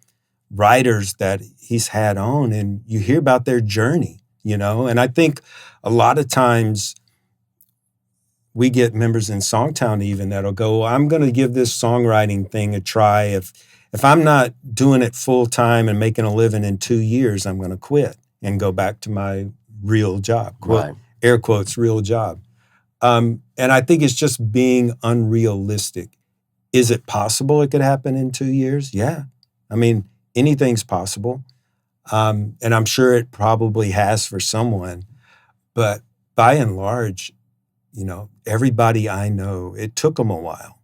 writers that he's had on, and you hear about their journey, you know? And I think a lot of times we get members in Songtown even that'll go, well, I'm going to give this songwriting thing a try. If I'm not doing it full time and making a living in 2 years, I'm going to quit and go back to my real job, quote, right. Air quotes, real job. And I think it's just being unrealistic. Is it possible it could happen in 2 years? Yeah. I mean, anything's possible. And I'm sure it probably has for someone. But by and large, everybody I know, it took them a while.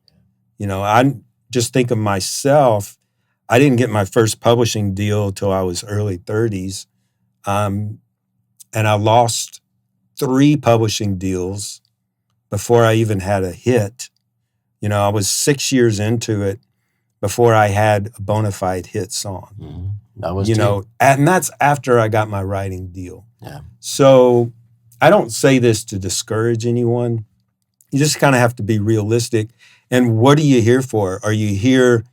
I just think of myself. I didn't get my first publishing deal till I was early 30s. And I lost 3 publishing deals before I even had a hit. I was 6 years into it before I had a bona fide hit song. Mm-hmm. I was too. And that's after I got my writing deal. Yeah. So I don't say this to discourage anyone. You just kind of have to be realistic. And what are you here for? Are you here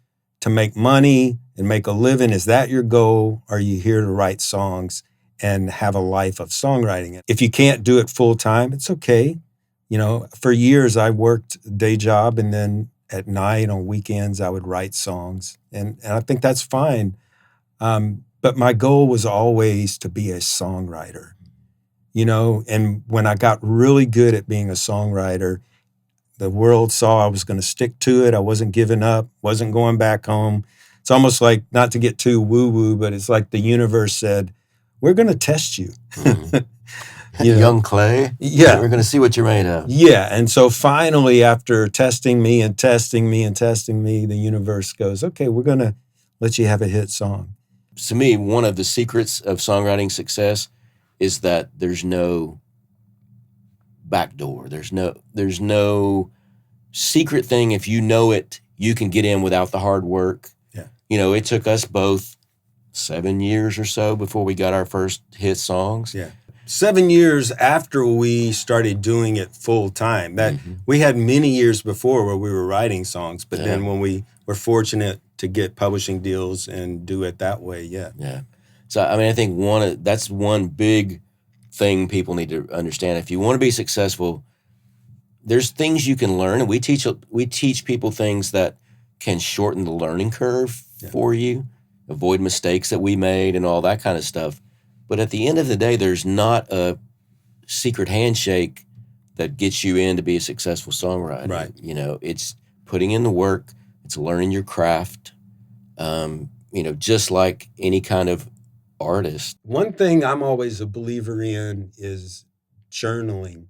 to make money and make a living? Is that your goal? Are you here to write songs and have a life of songwriting? If you can't do it full time, it's okay. For years I worked a day job, and then at night on weekends I would write songs. And I think that's fine. But my goal was always to be a songwriter. And when I got really good at being a songwriter, the world saw I was going to stick to it. I wasn't giving up, wasn't going back home. It's almost like, not to get too woo-woo, but it's like the universe said, we're going to test you. Mm-hmm. Young clay. Yeah. We're going to see what you're made of. Yeah. And so finally, after testing me and testing me and testing me, the universe goes, okay, we're going to let you have a hit song. To me, one of the secrets of songwriting success is that there's no back door. There's no secret thing. If you know it, you can get in without the hard work. Yeah. It took us both 7 years or so before we got our first hit songs. Yeah. 7 years after we started doing it full time. That we had many years before where we were writing songs, but then when we were fortunate to get publishing deals and do it that way, Yeah. So I think that's one big thing people need to understand. If you want to be successful, there's things you can learn, and we teach people things that can shorten the learning curve for you, avoid mistakes that we made and all that kind of stuff. But at the end of the day, there's not a secret handshake that gets you in to be a successful songwriter. Right. It's putting in the work. It's learning your craft. Just like any kind of artist. One thing I'm always a believer in is journaling.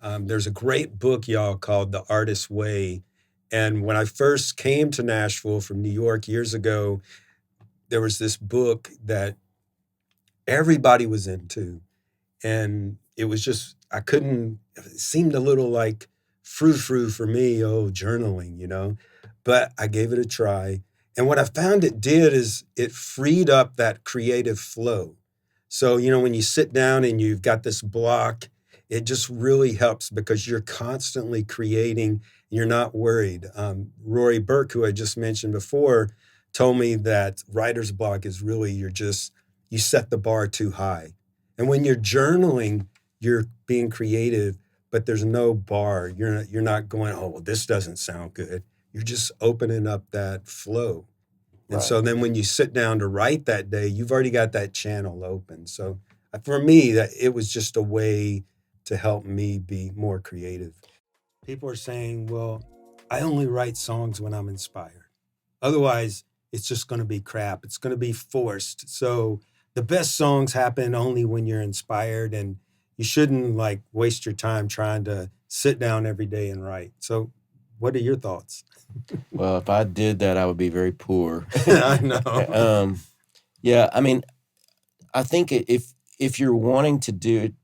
There's a great book, y'all, called The Artist's Way. And when I first came to Nashville from New York years ago, there was this book that everybody was into. And it was just, it seemed a little like frou-frou for me, journaling, But I gave it a try. And what I found it did is it freed up that creative flow. So, when you sit down and you've got this block, it just really helps because you're constantly creating. You're not worried. Rory Burke, who I just mentioned before, told me that writer's block is really you set the bar too high. And when you're journaling, you're being creative, but there's no bar. You're not going, oh, well, this doesn't sound good. You're just opening up that flow. And Right. So then when you sit down to write that day, you've already got that channel open. So for me, it was just a way to help me be more creative. People are saying, well, I only write songs when I'm inspired. Otherwise, it's just going to be crap. It's going to be forced. So the best songs happen only when you're inspired, and you shouldn't waste your time trying to sit down every day and write. So what are your thoughts? Well, if I did that, I would be very poor. I know. I think if you're wanting to do it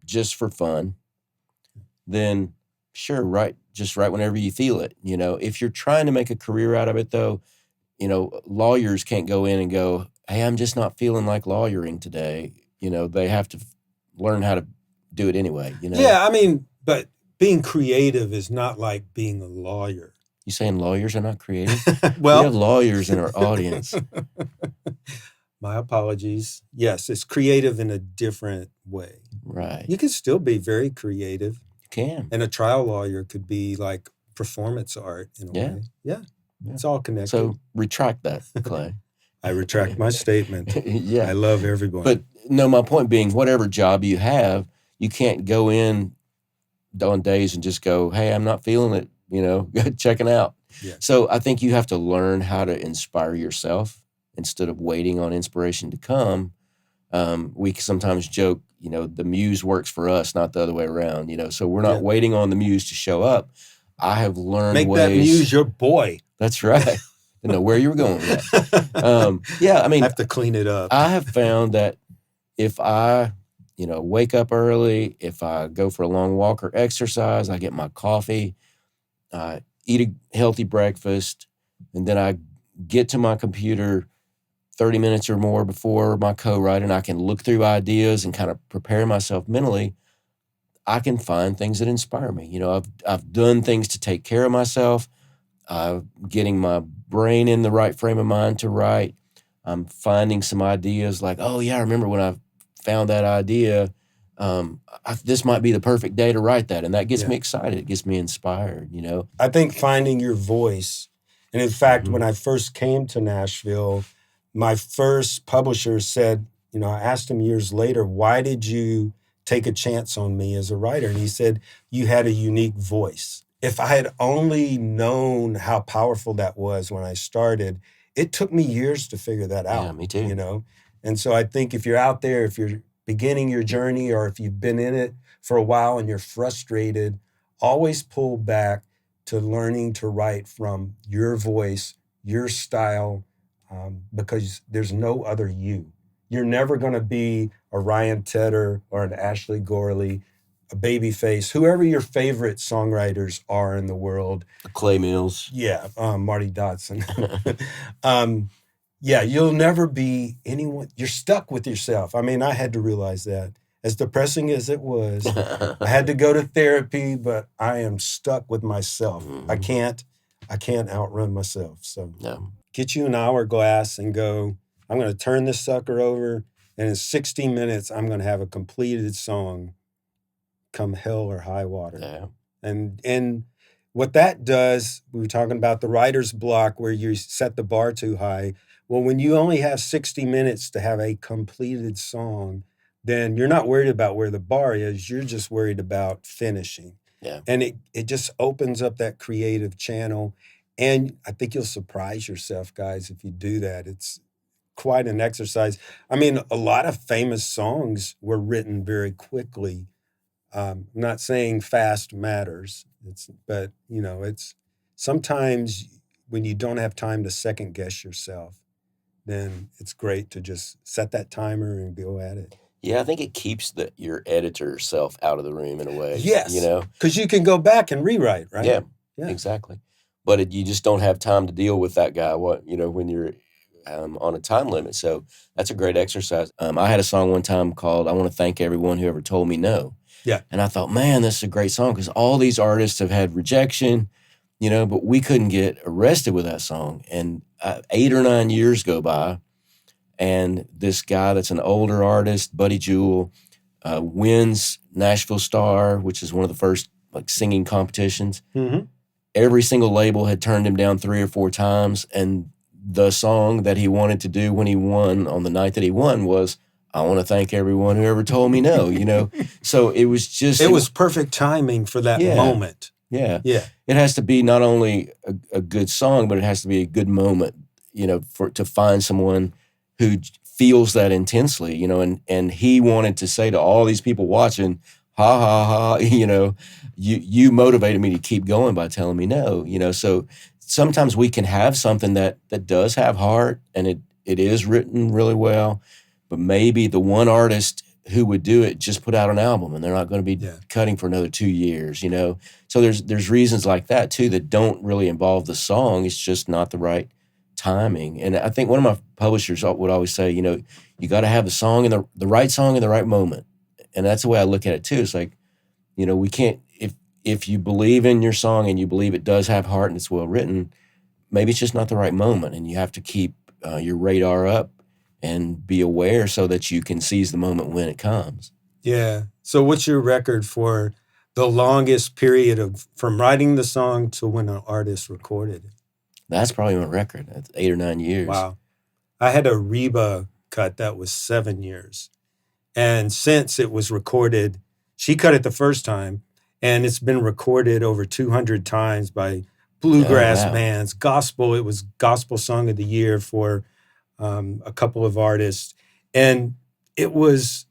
just for fun, then sure, write whenever you feel it. If you're trying to make a career out of it, though, lawyers can't go in and go, hey, I'm just not feeling like lawyering today. They have to learn how to do it anyway. Yeah, but being creative is not like being a lawyer. You saying lawyers are not creative? Well, we have lawyers in our audience. My apologies. Yes, it's creative in a different way. Right. You can still be very creative. You can. And a trial lawyer could be like performance art in a way. Yeah. It's all connected. So retract that, Clay. I retract my statement. Yeah. I love everyone. But no, my point being, whatever job you have, you can't go in on days and just go, hey, I'm not feeling it, checking out. Yeah. So I think you have to learn how to inspire yourself instead of waiting on inspiration to come. We sometimes joke, the muse works for us, not the other way around, so we're not waiting on the muse to show up. I have learned Make ways. that muse your boy. That's right. I didn't know where you were going with that. I have to clean it up. I have found that if I, wake up early, if I go for a long walk or exercise, I get my coffee, eat a healthy breakfast, and then I get to my computer 30 minutes or more before my co-write, and I can look through ideas and kind of prepare myself mentally, I can find things that inspire me. I've done things to take care of myself. Getting my brain in the right frame of mind to write. I'm finding some ideas like, oh yeah, I remember when I found that idea. This might be the perfect day to write that. And that gets me excited. It gets me inspired, I think finding your voice. And in fact, when I first came to Nashville, my first publisher said, I asked him years later, why did you take a chance on me as a writer? And he said, you had a unique voice. If I had only known how powerful that was when I started, it took me years to figure that out. Yeah, me too. And so I think if you're out there, if you're beginning your journey, or if you've been in it for a while and you're frustrated, always pull back to learning to write from your voice, your style, because there's no other you. You're never going to be a Ryan Tedder or an Ashley Gorley, a Babyface, whoever your favorite songwriters are in the world. Clay Mills. Yeah, Marty Dodson. You'll never be anyone. You're stuck with yourself. I mean, I had to realize that. As depressing as it was, I had to go to therapy, but I am stuck with myself. I can't outrun myself. So get you an hourglass and go, I'm going to turn this sucker over, and in 60 minutes, I'm going to have a completed song, come hell or high water. Yeah. And what that does, we were talking about the writer's block where you set the bar too high. Well, when you only have 60 minutes to have a completed song, then you're not worried about where the bar is. You're just worried about finishing. Yeah. And it just opens up that creative channel. And I think you'll surprise yourself, guys, if you do that. It's quite an exercise. I mean, a lot of famous songs were written very quickly. I'm not saying fast matters, but it's sometimes when you don't have time to second guess yourself, then it's great to just set that timer and go at it. Yeah, I think it keeps your editor self out of the room in a way. Yes, because you can go back and rewrite, right? Yeah. Exactly. But you just don't have time to deal with that guy. When you're on a time limit. So that's a great exercise. I had a song one time called "I Want to Thank Everyone Who Ever Told Me No." Yeah. And I thought, man, this is a great song because all these artists have had rejection, but we couldn't get arrested with that song. And 8 or 9 years go by, and this guy that's an older artist, Buddy Jewell, wins Nashville Star, which is one of the first singing competitions. Mm-hmm. Every single label had turned him down 3 or 4 times, and the song that he wanted to do when he won, on the night that he won, was "I Want to Thank Everyone Who Ever Told Me No." So it was just it was perfect timing for that moment. Yeah. It has to be not only a good song, but it has to be a good moment, to find someone who feels that intensely, and he wanted to say to all these people watching, ha ha ha, you motivated me to keep going by telling me no, so sometimes we can have something that does have heart and it is written really well, but maybe the one artist who would do it just put out an album and they're not going to be cutting for another 2 years, So there's reasons like that too that don't really involve the song. It's just not the right timing. And I think one of my publishers would always say, you got to have the song and the right song in the right moment. And that's the way I look at it too. It's like, we can't, if you believe in your song and you believe it does have heart and it's well written, maybe it's just not the right moment. And you have to keep your radar up and be aware so that you can seize the moment when it comes. Yeah. So what's your record for the longest period from writing the song to when an artist recorded it? That's probably my record. That's 8 or 9 years. Wow. I had a Reba cut that was 7 years. And since it was recorded, she cut it the first time. And it's been recorded over 200 times by Oh, bluegrass wow. bands, gospel. It was Gospel Song of the Year for a couple of artists. And it was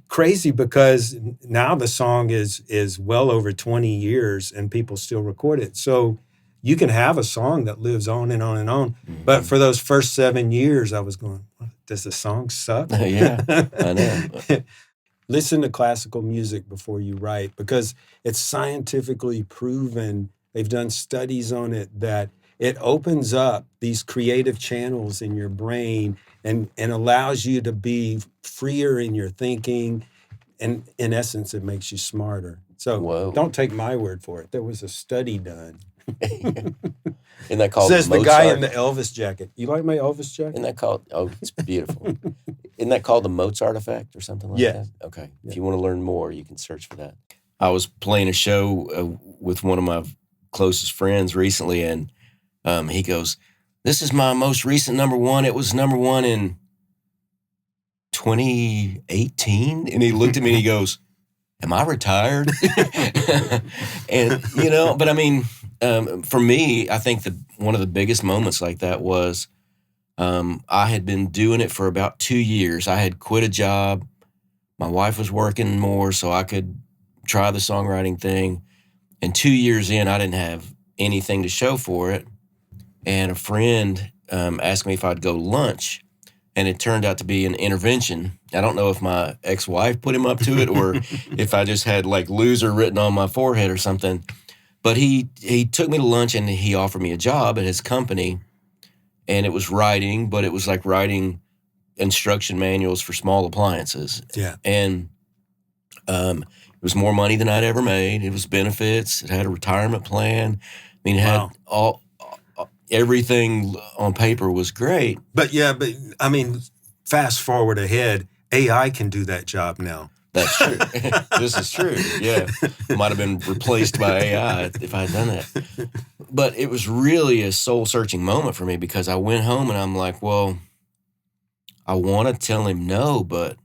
crazy because now the song is well over 20 years and people still record it. So you can have a song that lives on and on and on. Mm-hmm. But for those first 7 years, I was going, does the song suck? Yeah, I know. Listen to classical music before you write, because it's scientifically proven. They've done studies on it that it opens up these creative channels in your brain and allows you to be freer in your thinking. And in essence, it makes you smarter. So Whoa. don't take my word for it. There was a study done. Isn't that called Says the Mozart? guy in the Elvis jacket. You like my Elvis jacket? Isn't that called, oh, it's beautiful. Isn't that called the Mozart effect or something like Yeah. that? Okay. Yeah. If you want to learn more, you can search for that. I was playing a show with one of my closest friends recently, and he goes, "This is my most recent number one. It was number one in 2018." And he looked at me and he goes, "Am I retired?" And, but I mean, for me, I think one of the biggest moments like that was I had been doing it for about 2 years. I had quit a job. My wife was working more so I could try the songwriting thing. And 2 years in, I didn't have anything to show for it. And a friend asked me if I'd go to lunch. And it turned out to be an intervention. I don't know if my ex-wife put him up to it or if I just had like loser written on my forehead or something. But he took me to lunch and he offered me a job at his company. And it was writing, but it was like writing instruction manuals for small appliances. Yeah. And it was more money than I'd ever made. It was benefits. It had a retirement plan. I mean, it Wow. had everything on paper was great. But I mean, fast forward ahead, AI can do that job now. That's true. This is true. Yeah. Might have been replaced by AI if I had done that. But it was really a soul-searching moment for me because I went home and I'm like, well, I want to tell him no, but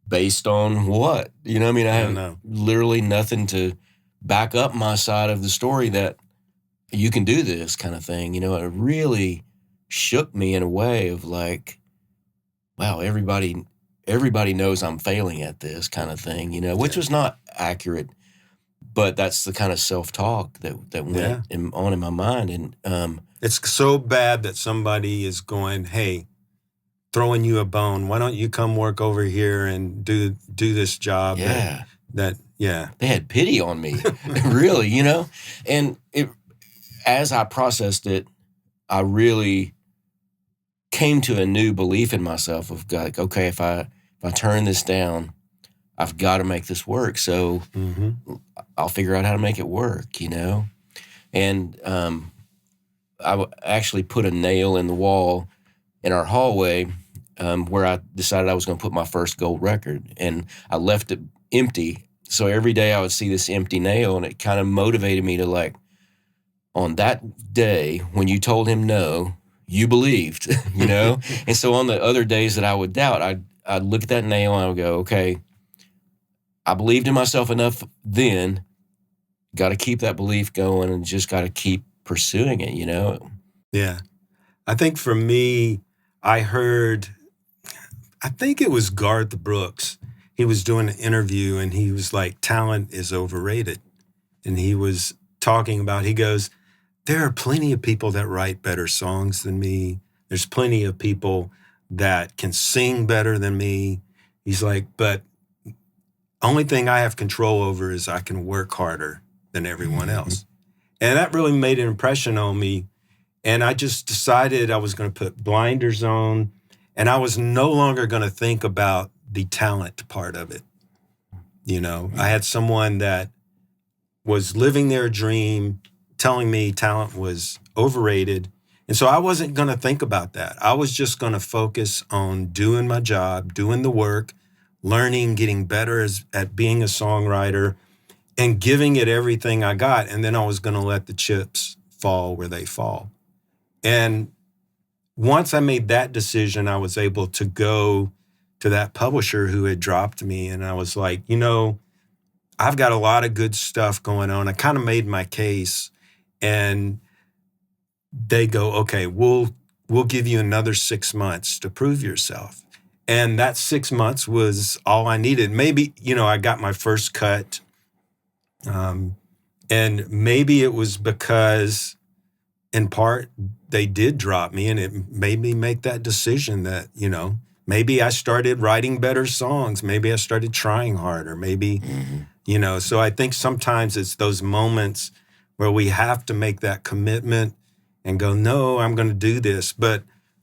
based on what? You know what I mean? I have literally nothing to back up my side of the story that you can do this kind of thing. It really shook me in a way of like, wow, everybody knows I'm failing at this kind of thing, which was not accurate, but that's the kind of self-talk that went on in my mind. And it's so bad that somebody is going, hey, throwing you a bone. Why don't you come work over here and do this job? Yeah. They had pity on me, really, and as I processed it, I really came to a new belief in myself of like, okay, if I turn this down, I've got to make this work. So I'll figure out how to make it work, And I actually put a nail in the wall in our hallway where I decided I was going to put my first gold record. And I left it empty. So every day I would see this empty nail, and it kind of motivated me to like, on that day when you told him no, you believed, And so on the other days that I would doubt, I'd look at that nail and I would go, okay, I believed in myself enough then, got to keep that belief going and just got to keep pursuing it, Yeah. I think for me, I think it was Garth Brooks. He was doing an interview and he was like, talent is overrated. And he was talking about, he goes, there are plenty of people that write better songs than me. There's plenty of people that can sing better than me. He's like, but only thing I have control over is I can work harder than everyone else. And that really made an impression on me. And I just decided I was going to put blinders on, and I was no longer going to think about the talent part of it. I had someone that was living their dream, telling me talent was overrated. And so I wasn't going to think about that. I was just going to focus on doing my job, doing the work, learning, getting better at being a songwriter, and giving it everything I got. And then I was going to let the chips fall where they fall. And once I made that decision, I was able to go to that publisher who had dropped me. And I was like, I've got a lot of good stuff going on. I kind of made my case, and they go, okay, we'll give you another 6 months to prove yourself. And that 6 months was all I needed. Maybe, I got my first cut. And maybe it was because, in part, they did drop me, and it made me make that decision that, maybe I started writing better songs. Maybe I started trying harder. Maybe, so I think sometimes it's those moments where we have to make that commitment and go, no, I'm going to do this. But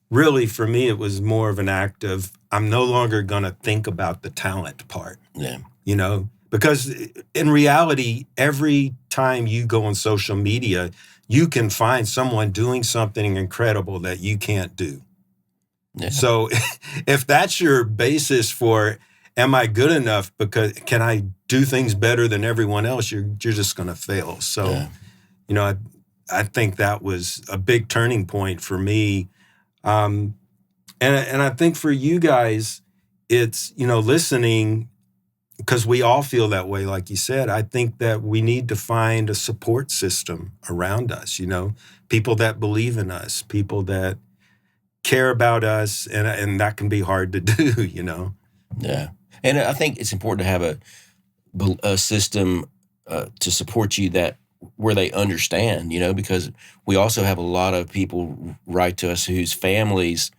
really, for me, it was more of an act of, I'm no longer going to think about the talent part. Yeah. Because in reality, every time you go on social media, you can find someone doing something incredible that you can't do. Yeah. So if that's your basis for, am I good enough? Because can I do things better than everyone else? You're just going to fail. So, I think that was a big turning point for me. And I think for you guys, it's, listening, because we all feel that way, like you said. I think that we need to find a support system around us, people that believe in us, people that care about us, and that can be hard to do, Yeah. And I think it's important to have a system to support you where they understand, because we also have a lot of people write to us whose families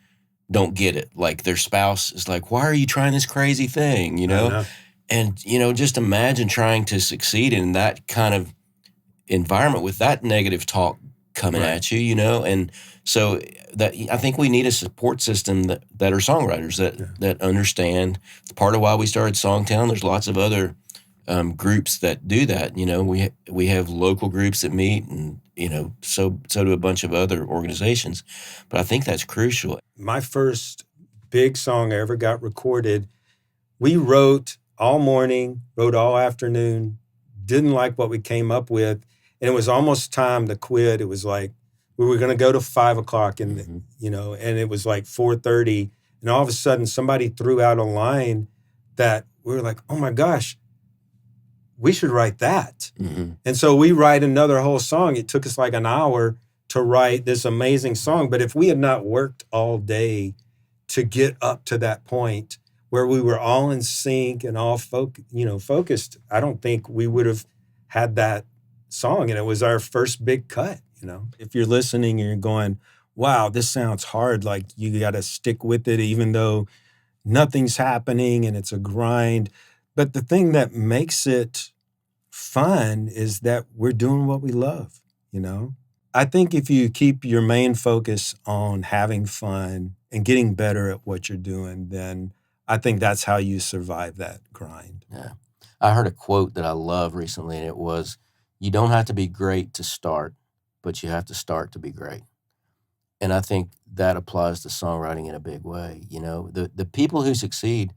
don't get it. Like their spouse is like, why are you trying this crazy thing, And, just imagine trying to succeed in that kind of environment with that negative talk coming at you, And so that I think we need a support system that are songwriters that understand. Part of why we started SongTown, there's lots of other groups that do that. We have local groups that meet, and, so do a bunch of other organizations. But I think that's crucial. My first big song I ever got recorded, we wrote all morning, wrote all afternoon, didn't like what we came up with. And it was almost time to quit. It was like, we were going to go to 5 o'clock and, and it was like 4:30. And all of a sudden somebody threw out a line that we were like, oh my gosh, we should write that. Mm-hmm. And so we write another whole song. It took us like an hour to write this amazing song. But if we had not worked all day to get up to that point where we were all in sync and all focused, I don't think we would have had that song. And it was our first big cut, If you're listening and you're going, wow, this sounds hard, like you got to stick with it even though nothing's happening and it's a grind. But the thing that makes it fun is that we're doing what we love, I think if you keep your main focus on having fun and getting better at what you're doing, then I think that's how you survive that grind. Yeah. I heard a quote that I love recently, and it was, you don't have to be great to start, but you have to start to be great. And I think that applies to songwriting in a big way. The people who succeed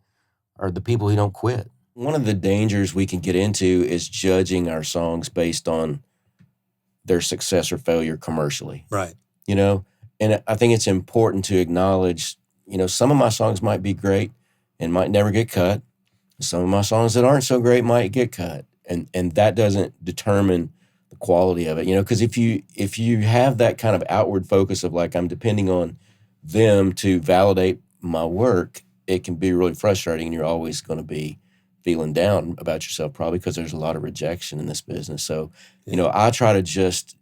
are the people who don't quit. One of the dangers we can get into is judging our songs based on their success or failure commercially. Right. And I think it's important to acknowledge, some of my songs might be great and might never get cut. Some of my songs that aren't so great might get cut. And that doesn't determine the quality of it, because if you have that kind of outward focus of like, I'm depending on them to validate my work, it can be really frustrating, and you're always going to be feeling down about yourself, probably because there's a lot of rejection in this business. So, I try to just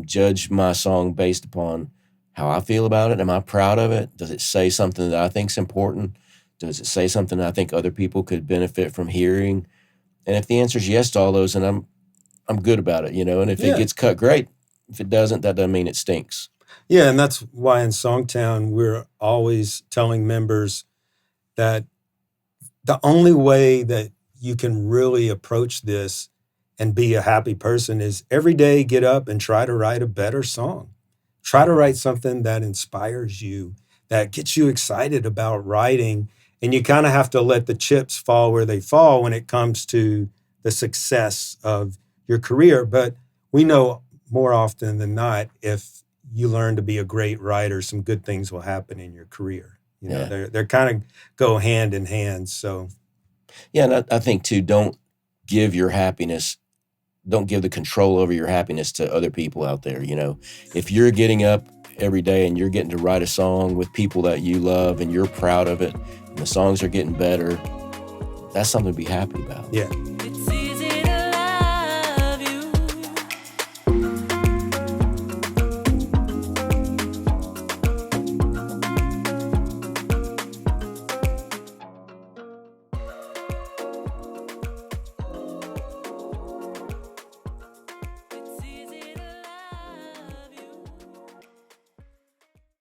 judge my song based upon how I feel about it. Am I proud of it? Does it say something that I think is important? Does it say something that I think other people could benefit from hearing? And if the answer is yes to all those, then I'm good about it, And if it gets cut, great. If it doesn't, that doesn't mean it stinks. Yeah, and that's why in SongTown we're always telling members that the only way that you can really approach this and be a happy person is every day get up and try to write a better song. Try to write something that inspires you, that gets you excited about writing. And you kind of have to let the chips fall where they fall when it comes to the success of your career. But we know more often than not, if you learn to be a great writer, some good things will happen in your career. They're kind of go hand in hand. So, yeah, and I think too, don't give your happiness, don't give the control over your happiness to other people out there. You know, if you're getting up every day and you're getting to write a song with people that you love and you're proud of it, and the songs are getting better, that's something to be happy about. Yeah.